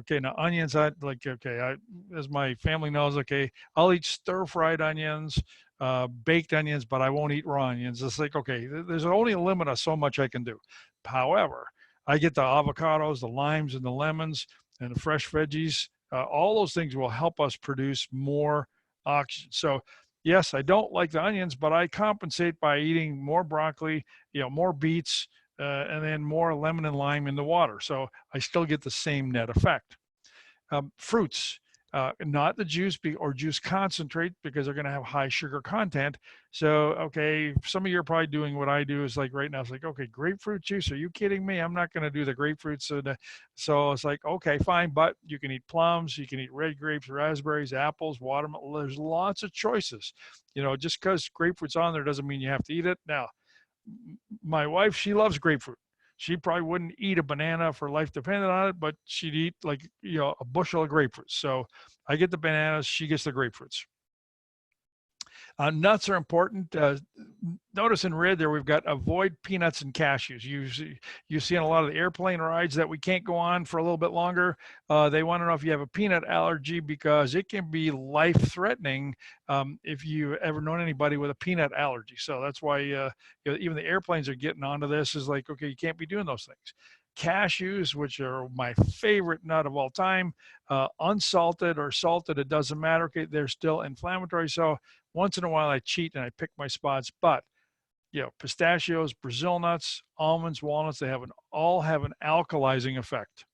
Okay, now onions, as my family knows, okay, I'll eat stir-fried onions, baked onions, but I won't eat raw onions. It's like, okay, there's only a limit of so much I can do. However, I get the avocados, the limes, and the lemons, and the fresh veggies. All those things will help us produce more oxygen. So yes, I don't like the onions, but I compensate by eating more broccoli, more beets, and then more lemon and lime in the water. So I still get the same net effect. Fruits, not the juice or juice concentrate, because they're going to have high sugar content. So, okay, some of you are probably doing what I do is like right now, it's like, okay, grapefruit juice, are you kidding me? I'm not going to do the grapefruit soda. So it's like, okay, fine, but you can eat plums, you can eat red grapes, raspberries, apples, watermelon. There's lots of choices. Just because grapefruit's on there doesn't mean you have to eat it. Now, my wife, she loves grapefruit. She probably wouldn't eat a banana if her life depended on it, but she'd eat a bushel of grapefruits. So I get the bananas, she gets the grapefruits. Nuts are important. Notice in red there we've got avoid peanuts and cashews. You see on a lot of the airplane rides that we can't go on for a little bit longer. They want to know if you have a peanut allergy, because it can be life-threatening if you ever known anybody with a peanut allergy. So that's why even the airplanes are getting onto this. Is like, okay, you can't be doing those things. Cashews, which are my favorite nut of all time, unsalted or salted, it doesn't matter. Okay, they're still inflammatory. So once in a while I cheat and I pick my spots, but pistachios, Brazil nuts, almonds, walnuts, they all have an alkalizing effect.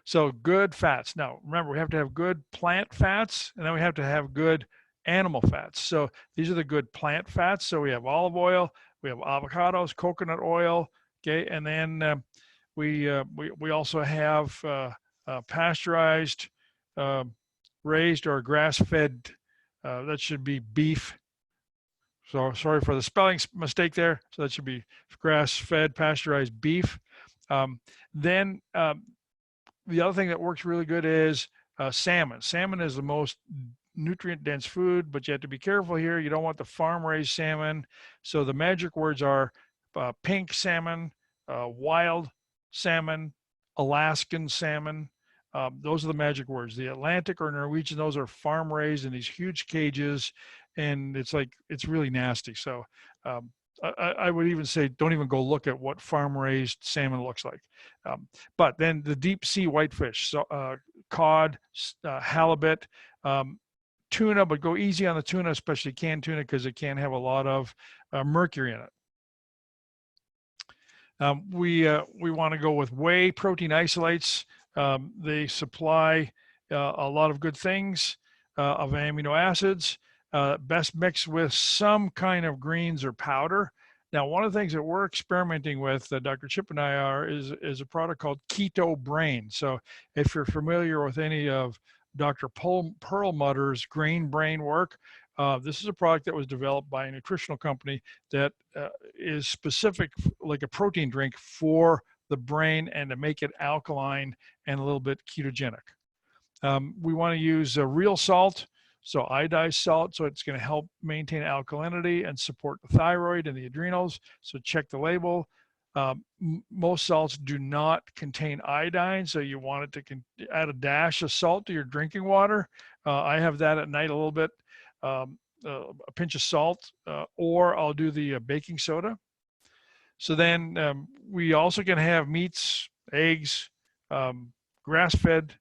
So good fats. Now, remember, we have to have good plant fats, and then we have to have good animal fats. So these are the good plant fats. So we have olive oil, we have avocados, coconut oil, okay, and then we also have pasteurized, raised, or grass-fed. That should be beef. So sorry for the spelling mistake there. So that should be grass-fed, pasteurized beef. Then the other thing that works really good is salmon. Salmon is the most nutrient-dense food, but you have to be careful here. You don't want the farm-raised salmon. So the magic words are pink salmon, wild salmon, Alaskan salmon. Those are the magic words. The Atlantic or Norwegian, those are farm raised in these huge cages, and it's really nasty. So I would even say don't even go look at what farm raised salmon looks like. But then the deep sea whitefish, so cod, halibut, tuna, but go easy on the tuna, especially canned tuna, because it can have a lot of mercury in it. We want to go with whey protein isolates. They supply a lot of good things of amino acids, best mixed with some kind of greens or powder. Now, one of the things that we're experimenting with, Dr. Chip and I are, is a product called Keto Brain. So if you're familiar with any of Dr. Perlmutter's Grain Brain work, this is a product that was developed by a nutritional company that is specific, like a protein drink for the brain, and to make it alkaline and a little bit ketogenic. We want to use real salt, so iodized salt, so it's going to help maintain alkalinity and support the thyroid and the adrenals. So check the label. Most salts do not contain iodine, so you want it to add a dash of salt to your drinking water. I have that at night a little bit, a pinch of salt, or I'll do the baking soda. So then we also can have meats, eggs, grass-fed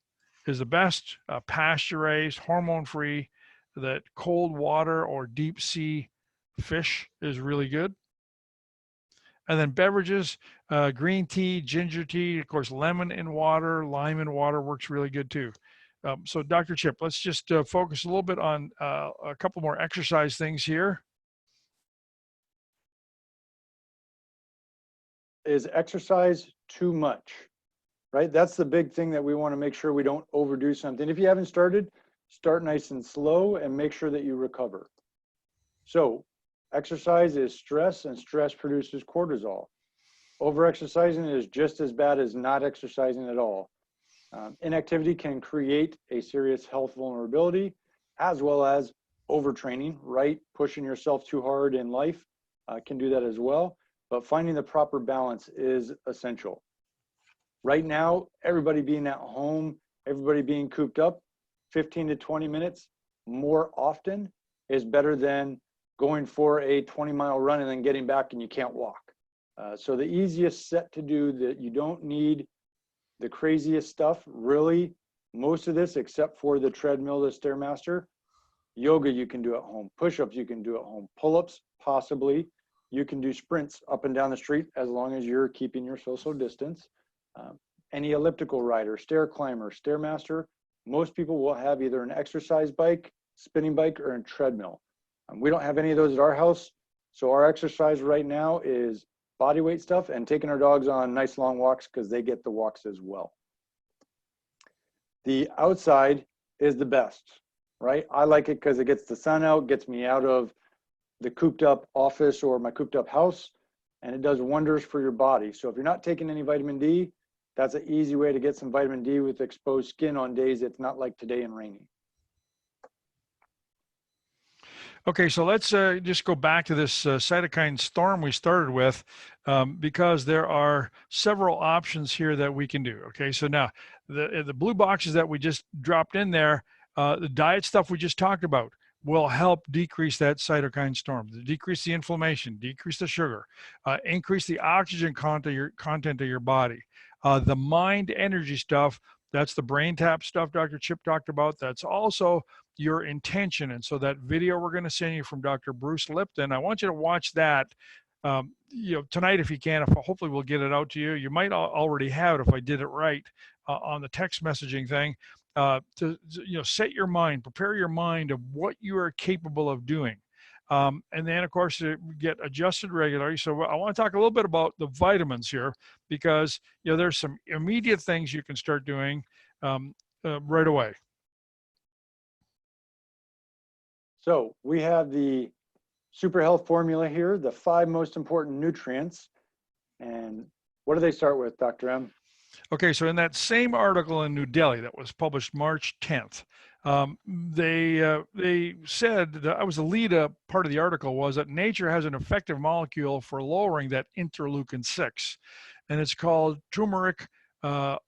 is the best, pasture-raised, hormone-free. That cold water or deep sea fish is really good. And then beverages, green tea, ginger tea, of course, lemon in water, lime in water works really good too. So Dr. Chip, let's just focus a little bit on a couple more exercise things here. Is exercise too much, right? That's the big thing that we want to make sure we don't overdo something. If you haven't started, start nice and slow and make sure that you recover. So exercise is stress, and stress produces cortisol. Over-exercising is just as bad as not exercising at all. Inactivity can create a serious health vulnerability, as well as overtraining, right? Pushing yourself too hard in life can do that as well. But finding the proper balance is essential. Right now, everybody being at home, everybody being cooped up, 15 to 20 minutes more often is better than going for a 20-mile run and then getting back and you can't walk. So the easiest set to do that you don't need the craziest stuff, really, most of this, except for the treadmill, the Stairmaster, yoga you can do at home, push-ups you can do at home, pull-ups possibly. You can do sprints up and down the street as long as you're keeping your social distance. Any elliptical rider, stair climber, Stairmaster, most people will have either an exercise bike, spinning bike, or a treadmill. We don't have any of those at our house. So our exercise right now is body weight stuff and taking our dogs on nice long walks, because they get the walks as well. The outside is the best, right? I like it because it gets the sun out, gets me out of the cooped up office or my cooped up house, and it does wonders for your body. So if you're not taking any vitamin D, that's an easy way to get some vitamin D with exposed skin on days it's not like today and rainy. Okay, so let's just go back to this cytokine storm we started with, because there are several options here that we can do. Okay, so now the blue boxes that we just dropped in there, the diet stuff we just talked about will help decrease that cytokine storm, decrease the inflammation, decrease the sugar, increase the oxygen content of your body. The mind energy stuff, that's the Braintap stuff Dr. Chip talked about. That's also your intention. And so that video we're going to send you from Dr. Bruce Lipton, I want you to watch that, tonight if you can. Hopefully we'll get it out to you. You might already have it if I did it right on the text messaging thing. To set your mind, prepare your mind of what you are capable of doing. And then, of course, you get adjusted regularly. So I want to talk a little bit about the vitamins here, because there's some immediate things you can start doing right away. So we have the Super Health formula here, the 5 most important nutrients. And what do they start with, Dr. M? Okay, so in that same article in New Delhi that was published March 10th, they said that the lead part of the article was that nature has an effective molecule for lowering that interleukin 6, and it's called turmeric or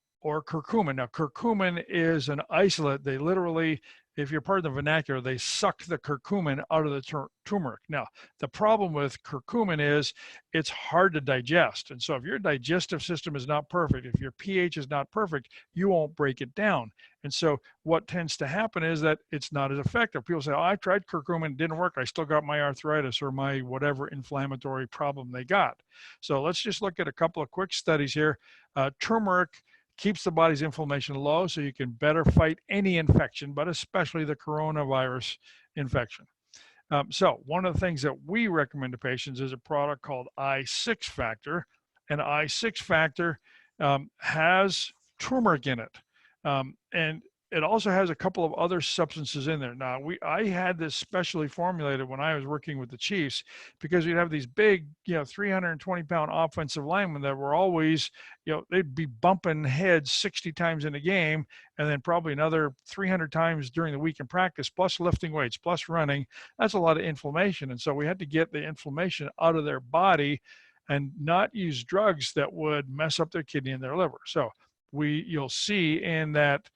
curcumin. Now, curcumin is an isolate. They literally, if you're part of the vernacular, they suck the curcumin out of the turmeric. Now, the problem with curcumin is it's hard to digest. And so if your digestive system is not perfect, if your pH is not perfect, you won't break it down. And so what tends to happen is that it's not as effective. People say, oh, I tried curcumin, it didn't work. I still got my arthritis or my whatever inflammatory problem they got. So let's just look at a couple of quick studies here. Turmeric keeps the body's inflammation low so you can better fight any infection, but especially the coronavirus infection. So one of the things that we recommend to patients is a product called I6 Factor, and I6 Factor has turmeric in it. And it also has a couple of other substances in there. Now, I had this specially formulated when I was working with the Chiefs, because we'd have these big, 320-pound offensive linemen that were always, they'd be bumping heads 60 times in a game, and then probably another 300 times during the week in practice, plus lifting weights, plus running. That's a lot of inflammation. And so we had to get the inflammation out of their body and not use drugs that would mess up their kidney and their liver. So you'll see in that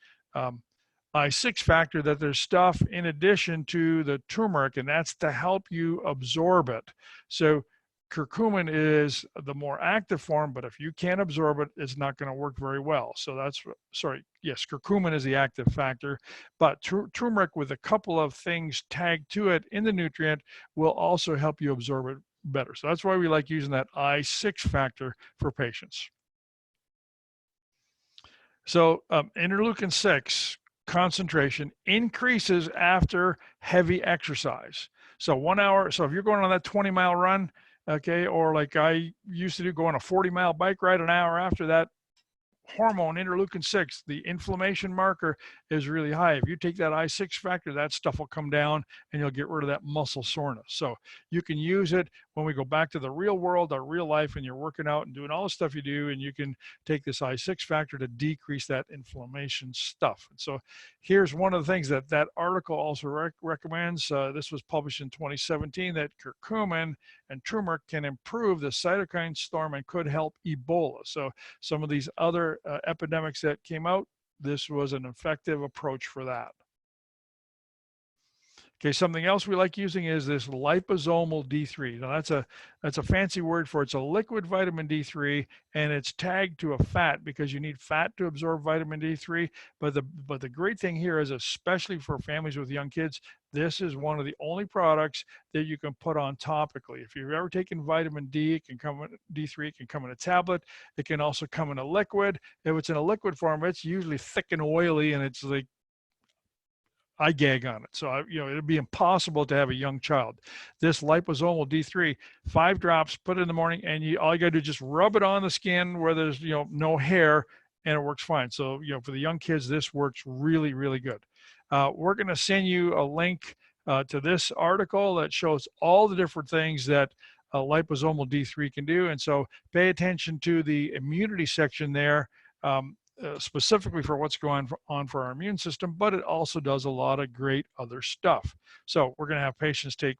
I6 Factor that there's stuff in addition to the turmeric, and that's to help you absorb it. So curcumin is the more active form, but if you can't absorb it, it's not going to work very well. So curcumin is the active factor, but turmeric with a couple of things tagged to it in the nutrient will also help you absorb it better. So that's why we like using that I6 Factor for patients. So interleukin 6 concentration increases after heavy exercise. So 1 hour, so if you're going on that 20-mile run, okay, or like I used to do, go on a 40-mile bike ride, an hour after that, hormone interleukin 6, the inflammation marker, is really high. If you take that I6 Factor, that stuff will come down and you'll get rid of that muscle soreness. So you can use it when we go back to the real world, our real life, and you're working out and doing all the stuff you do, and you can take this I6 Factor to decrease that inflammation stuff. And so here's one of the things that article also recommends. This was published in 2017, that curcumin and turmeric can improve the cytokine storm and could help Ebola. So some of these other epidemics that came out, this was an effective approach for that. Okay, something else we like using is this liposomal D3. Now that's a fancy word for, it's a liquid vitamin D3, and it's tagged to a fat because you need fat to absorb vitamin D3. But the great thing here is, especially for families with young kids, this is one of the only products that you can put on topically. If you've ever taken vitamin D, it can come in D3, it can come in a tablet. It can also come in a liquid. If it's in a liquid form, it's usually thick and oily, and it's like, I gag on it. So, it'd be impossible to have a young child. This liposomal D3, 5 drops, put it in the morning, and all you got to do is just rub it on the skin where there's, no hair, and it works fine. So, for the young kids, this works really, really good. We're going to send you a link to this article that shows all the different things that liposomal D3 can do. And so pay attention to the immunity section there. specifically for what's going on for our immune system, but it also does a lot of great other stuff. So we're going to have patients take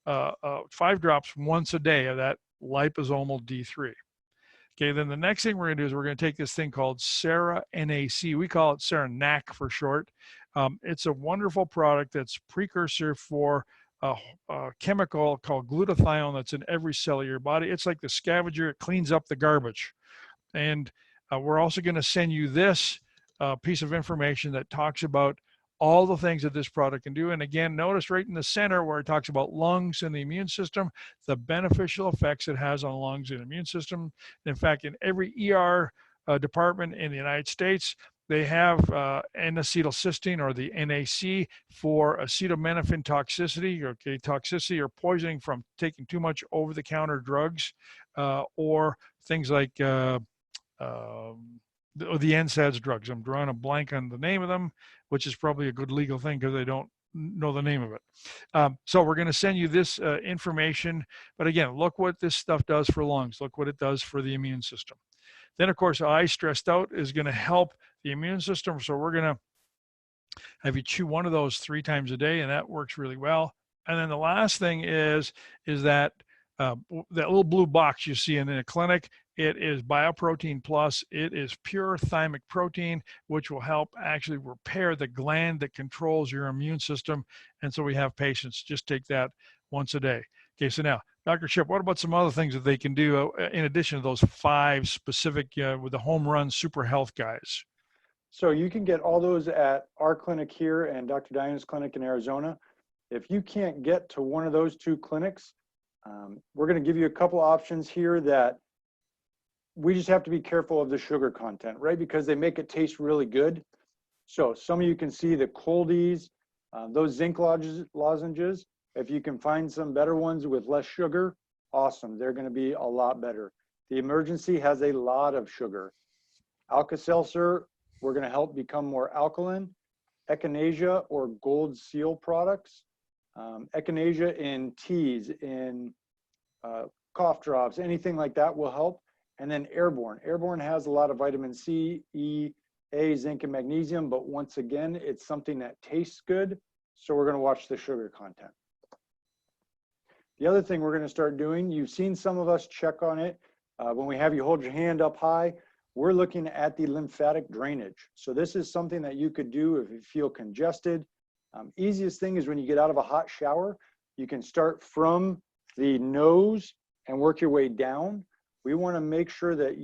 5 drops once a day of that liposomal D3. Okay, then the next thing we're going to do is we're going to take this thing called SeraNAC. We call it SeraNAC for short. It's a wonderful product that's precursor for a chemical called glutathione that's in every cell of your body. It's like the scavenger. It cleans up the garbage. And we're also going to send you this piece of information that talks about all the things that this product can do. And again, notice right in the center where it talks about lungs and the immune system, the beneficial effects it has on lungs and immune system. In fact, in every ER department in the United States, they have N-acetylcysteine, or the NAC, for acetaminophen toxicity, toxicity or poisoning from taking too much over-the-counter drugs, or things like the NSAIDs drugs. I'm drawing a blank on the name of them, which is probably a good legal thing because I don't know the name of it. So we're going to send you this information. But again, look what this stuff does for lungs. Look what it does for the immune system. Then, of course, I stressed out is going to help the immune system. So we're going to have you chew one of those 3 times a day, and that works really well. And then the last thing is that that little blue box you see in the clinic. It is Bioprotein Plus. It is pure thymic protein, which will help actually repair the gland that controls your immune system. And so we have patients just take that once a day. Okay, so now, Dr. Chip, what about some other things that they can do in addition to those 5 specific with the home run super health guys? So you can get all those at our clinic here and Dr. Diana's clinic in Arizona. If you can't get to one of those 2 clinics, we're going to give you a couple options here that we just have to be careful of the sugar content, right? Because they make it taste really good. So some of you can see the Coldies, those zinc lozenges. If you can find some better ones with less sugar, awesome. They're going to be a lot better. The Emergency has a lot of sugar. Alka-Seltzer, we're going to help become more alkaline. Echinacea or Gold Seal products. Echinacea in teas, in cough drops, anything like that will help. And then Airborne. Airborne has a lot of vitamin C, E, A, zinc, and magnesium, but once again, it's something that tastes good, so we're going to watch the sugar content. The other thing we're going to start doing, you've seen some of us check on it. When we have you hold your hand up high, we're looking at the lymphatic drainage. So this is something that you could do if you feel congested. Easiest thing is when you get out of a hot shower, you can start from the nose and work your way down. We want to make sure that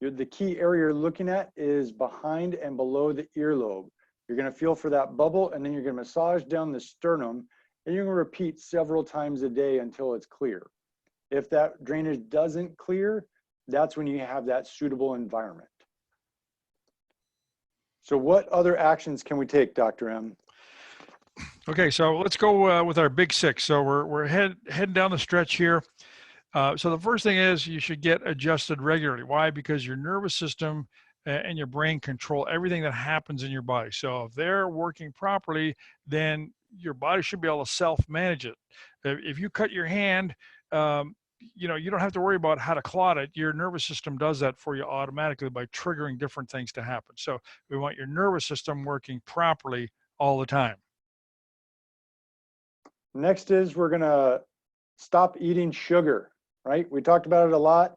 the key area you're looking at is behind and below the earlobe. You're going to feel for that bubble, and then you're going to massage down the sternum, and you're going to repeat several times a day until it's clear. If that drainage doesn't clear, that's when you have that suitable environment. So what other actions can we take, Dr. M? Okay, so let's go with our big 6. So we're heading down the stretch here. So the first thing is you should get adjusted regularly. Why? Because your nervous system and your brain control everything that happens in your body. So if they're working properly, then your body should be able to self-manage it. If you cut your hand, you don't have to worry about how to clot it. Your nervous system does that for you automatically by triggering different things to happen. So we want your nervous system working properly all the time. Next is we're going to stop eating sugar, right? We talked about it a lot.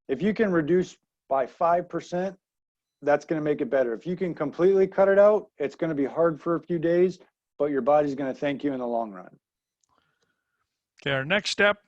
If you can reduce by 5%, that's going to make it better. If you can completely cut it out, it's going to be hard for a few days, but your body's going to thank you in the long run. Okay, our next step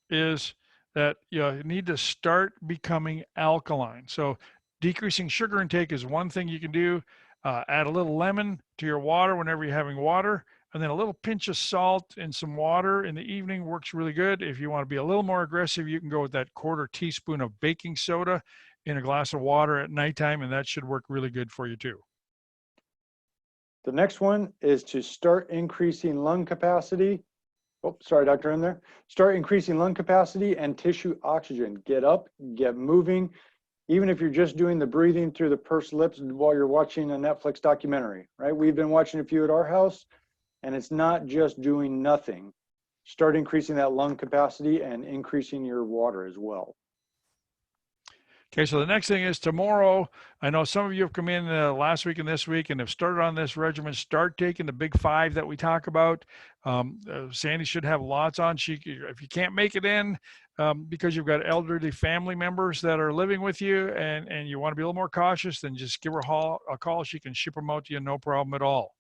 is that you need to start becoming alkaline. So decreasing sugar intake is one thing you can do. Add a little lemon to your water whenever you're having water, and then a little pinch of salt in some water in the evening works really good. If you want to be a little more aggressive, you can go with that 1/4 teaspoon of baking soda in a glass of water at nighttime, and that should work really good for you too. The next one is to start increasing lung capacity. Oh, sorry, Dr. in there. Start increasing lung capacity and tissue oxygen. Get up, get moving. Even if you're just doing the breathing through the pursed lips while you're watching a Netflix documentary, right? We've been watching a few at our house, and it's not just doing nothing. Start increasing that lung capacity and increasing your water as well. Okay, so the next thing is tomorrow. I know some of you have come in last week and this week and have started on this regimen. Start taking the big 5 that we talk about. Sandy should have lots on. If you can't make it in because you've got elderly family members that are living with you and you want to be a little more cautious, then just give her a call. She can ship them out to you, no problem at all.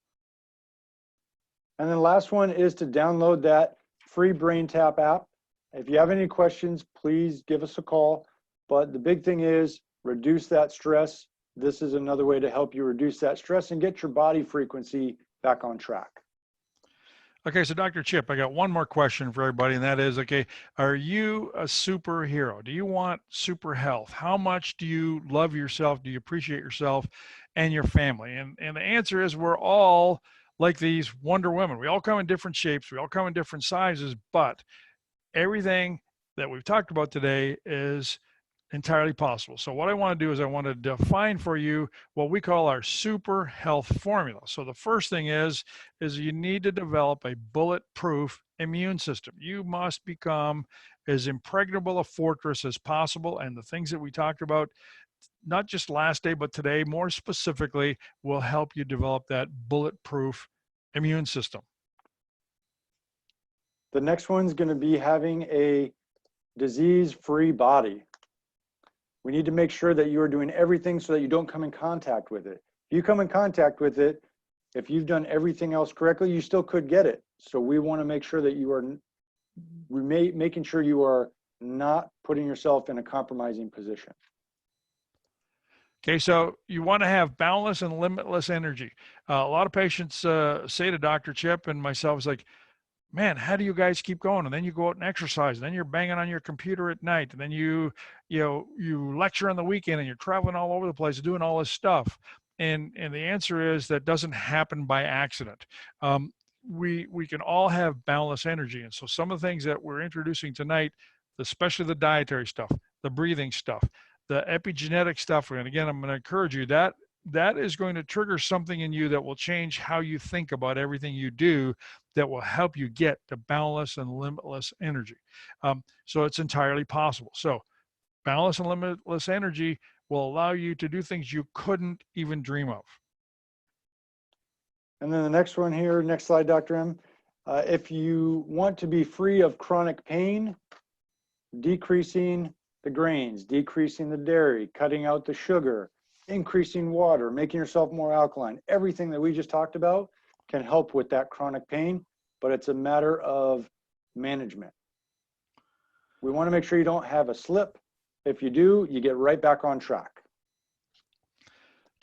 And then last one is to download that free Braintap app. If you have any questions, please give us a call. But the big thing is reduce that stress. This is another way to help you reduce that stress and get your body frequency back on track. Okay, so Dr. Chip, I got one more question for everybody, and that is, okay, are you a superhero? Do you want super health? How much do you love yourself? Do you appreciate yourself and your family? And the answer is we're all like these Wonder Women. We all come in different shapes. We all come in different sizes, but everything that we've talked about today is entirely possible. So what I want to do is I want to define for you what we call our super health formula. So the first thing is you need to develop a bulletproof immune system. You must become as impregnable a fortress as possible. And the things that we talked about, not just last day, but today, more specifically, will help you develop that bulletproof immune system. The next one's going to be having a disease-free body. We need to make sure that you are doing everything so that you don't come in contact with it. If you come in contact with it, if you've done everything else correctly, you still could get it. So we want to make sure that you are making sure you are not putting yourself in a compromising position. Okay, so you want to have boundless and limitless energy. A lot of patients say to Dr. Chip and myself, it's like, man, how do you guys keep going? And then you go out and exercise, and then you're banging on your computer at night, and then you lecture on the weekend, and you're traveling all over the place doing all this stuff. And the answer is that doesn't happen by accident. We can all have boundless energy. And so some of the things that we're introducing tonight, especially the dietary stuff, the breathing stuff, the epigenetic stuff, and again, I'm going to encourage you that is going to trigger something in you that will change how you think about everything you do, that will help you get to boundless and limitless energy. So it's entirely possible. So boundless and limitless energy will allow you to do things you couldn't even dream of. And then the next one here, next slide, Dr. M. If you want to be free of chronic pain, decreasing the grains, decreasing the dairy, cutting out the sugar, increasing water, making yourself more alkaline, everything that we just talked about can help with that chronic pain, but it's a matter of management. We want to make sure you don't have a slip. If you do, you get right back on track.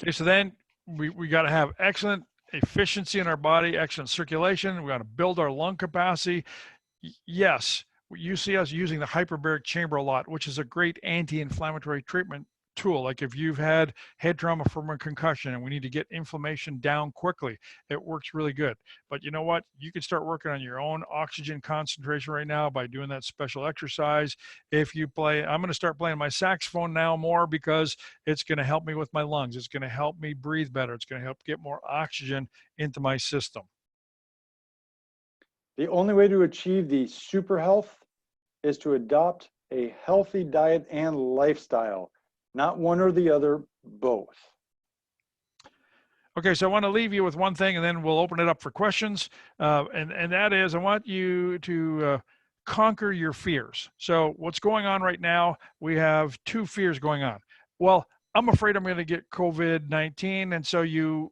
Okay, so then we got to have excellent efficiency in our body, excellent circulation. We got to build our lung capacity. Yes, you see us using the hyperbaric chamber a lot, which is a great anti-inflammatory treatment tool. Like if you've had head trauma from a concussion and we need to get inflammation down quickly, it works really good. But you know what? You can start working on your own oxygen concentration right now by doing that special exercise. If you play, I'm going to start playing my saxophone now more because it's going to help me with my lungs. It's going to help me breathe better. It's going to help get more oxygen into my system. The only way to achieve the super health is to adopt a healthy diet and lifestyle. Not one or the other, both. Okay, so I want to leave you with one thing, and then we'll open it up for questions. And that is, I want you to conquer your fears. So what's going on right now, we have 2 fears going on. Well, I'm afraid I'm going to get COVID-19, and so you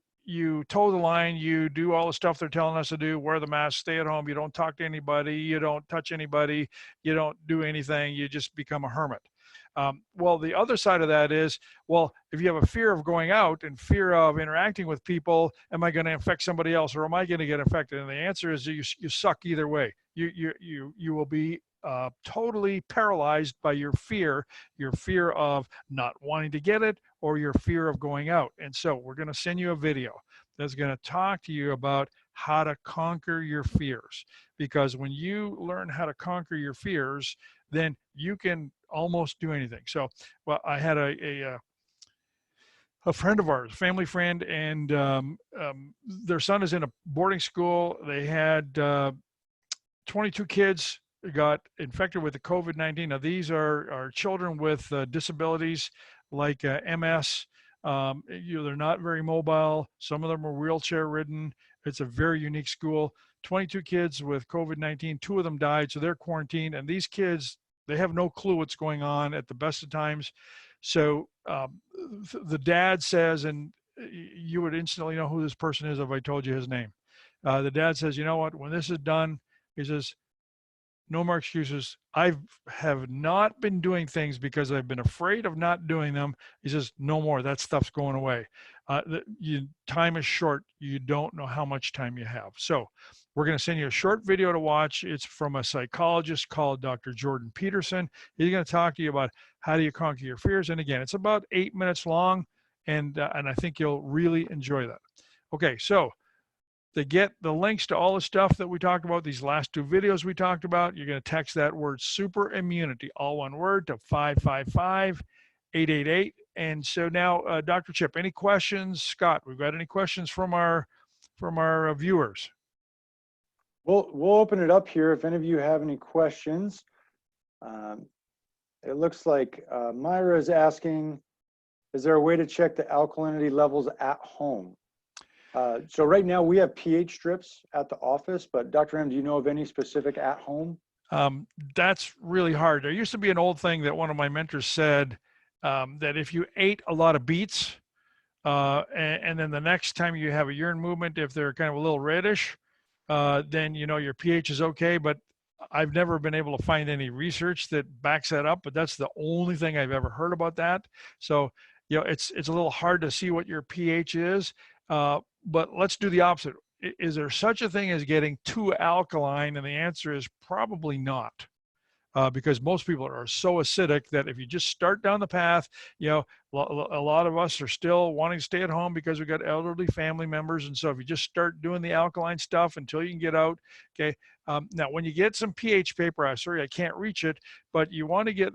toe the line, you do all the stuff they're telling us to do, wear the mask, stay at home, you don't talk to anybody, you don't touch anybody, you don't do anything, you just become a hermit. Well, the other side of that is, well, if you have a fear of going out and fear of interacting with people, am I going to infect somebody else or am I going to get infected? And the answer is you suck either way. You will be totally paralyzed by your fear of not wanting to get it or your fear of going out. And so we're going to send you a video that's going to talk to you about how to conquer your fears. Because when you learn how to conquer your fears, then you can almost do anything. So, well, I had a friend of ours, family friend, and their son is in a boarding school. They had 22 kids got infected with the COVID-19. Now, these are children with disabilities like MS. They're not very mobile. Some of them are wheelchair ridden. It's a very unique school. 22 kids with COVID-19. 2 of them died, so they're quarantined. And these kids, they have no clue what's going on at the best of times. So the dad says, and you would instantly know who this person is if I told you his name. The dad says, you know what, when this is done, he says, no more excuses. I have not been doing things because I've been afraid of not doing them. He says, no more. That stuff's going away. Time is short. You don't know how much time you have. So we're going to send you a short video to watch. It's from a psychologist called Dr. Jordan Peterson. He's going to talk to you about how do you conquer your fears. And again, it's about 8 minutes long, and I think you'll really enjoy that. Okay, so to get the links to all the stuff that we talked about, these last 2 videos we talked about, you're going to text that word super immunity, all one word, to 555-888. And so now, Dr. Chip, any questions? Scott, we've got any questions from our viewers? We'll open it up here if any of you have any questions. It looks like Myra is asking, is there a way to check the alkalinity levels at home? So right now we have pH strips at the office, but Dr. M, do you know of any specific at home? That's really hard. There used to be an old thing that one of my mentors said, that if you ate a lot of beets, and then the next time you have a urine movement, if they're kind of a little reddish, then you know your pH is okay. But I've never been able to find any research that backs that up, but that's the only thing I've ever heard about that. So, you know, it's a little hard to see what your pH is. But let's do the opposite. Is there such a thing as getting too alkaline? And the answer is probably not, because most people are so acidic that if you just start down the path, you know, a lot of us are still wanting to stay at home because we've got elderly family members. And so if you just start doing the alkaline stuff until you can get out, okay. Now, when you get some pH paper, I'm sorry, I can't reach it, but you want to get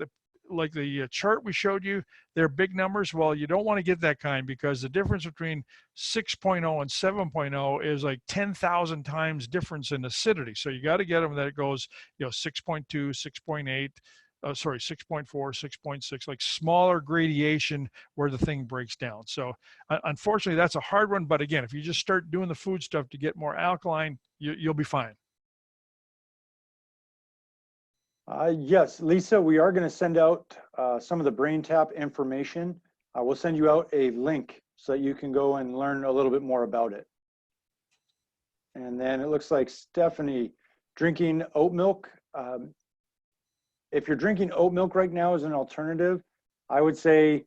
like the chart we showed you, they're big numbers. Well, you don't want to get that kind because the difference between 6.0 and 7.0 is like 10,000 times difference in acidity. So you got to get them that it goes, you know, 6.2, 6.8, 6.4, 6.6, like smaller gradation where the thing breaks down. So unfortunately, that's a hard one. But again, if you just start doing the food stuff to get more alkaline, you'll be fine. Yes, Lisa, we are going to send out some of the Braintap information. We'll send you out a link so that you can go and learn a little bit more about it. And then it looks like Stephanie, drinking oat milk. If you're drinking oat milk right now as an alternative, I would say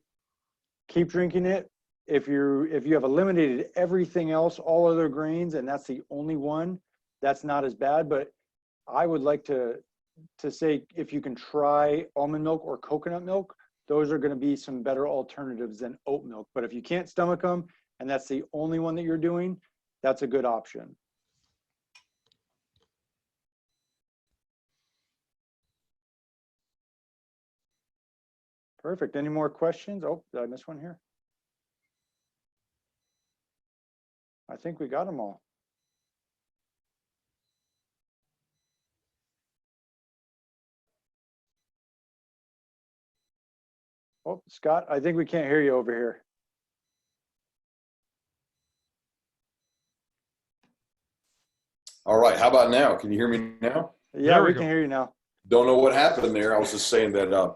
keep drinking it. If you have eliminated everything else, all other grains, and that's the only one, that's not as bad. But I would like to say if you can try almond milk or coconut milk, those are going to be some better alternatives than oat milk. But if you can't stomach them and that's the only one that you're doing, that's a good option. Perfect. Any more questions? Oh, did I miss one here? I think we got them all. Oh, Scott, I think we can't hear you over here. All right. How about now? Can you hear me now? Yeah, we can hear you now. Don't know what happened there. I was just saying that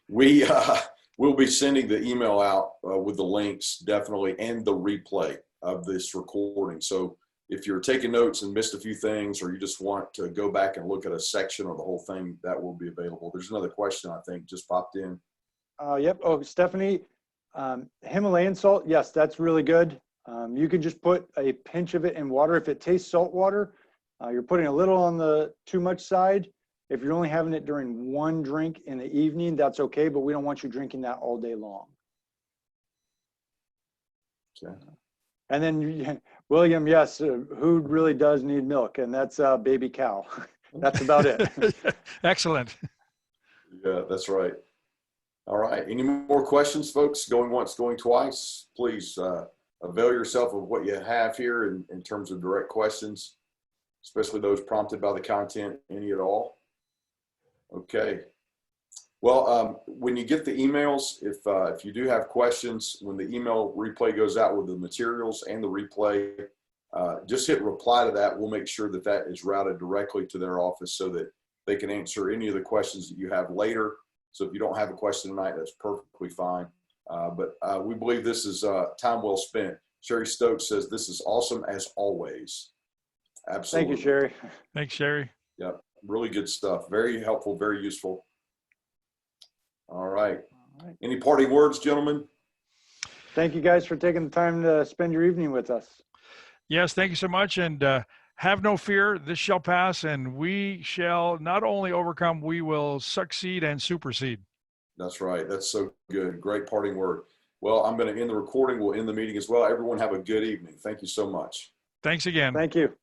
we'll be sending the email out with the links, definitely, and the replay of this recording. So if you're taking notes and missed a few things, or you just want to go back and look at a section or the whole thing, that will be available. There's another question, I think, just popped in. Yep. Oh, Stephanie, Himalayan salt. Yes, that's really good. You can just put a pinch of it in water. If it tastes salt water, you're putting a little on the too much side. If you're only having it during one drink in the evening, that's okay, but we don't want you drinking that all day long. Okay. And then William, yes, who really does need milk? And that's baby cow. That's about it. Excellent. Yeah, that's right. All right. Any more questions, folks? Going once, going twice. Please avail yourself of what you have here in terms of direct questions, especially those prompted by the content, any at all. Okay. Well, when you get the emails, if you do have questions, when the email replay goes out with the materials and the replay, just hit reply to that. We'll make sure that that is routed directly to their office so that they can answer any of the questions that you have later. So if you don't have a question tonight, that's perfectly fine. But we believe this is time well spent. Sherry Stokes says, this is awesome as always. Absolutely. Thank you, Sherry. Thanks, Sherry. Yep. Really good stuff. Very helpful, very useful. All right. Any parting words, gentlemen? Thank you guys for taking the time to spend your evening with us. Yes, thank you so much. And have no fear, this shall pass, and we shall not only overcome, we will succeed and supersede. That's right. That's so good. Great parting word. Well, I'm going to end the recording. We'll end the meeting as well. Everyone have a good evening. Thank you so much. Thanks again. Thank you.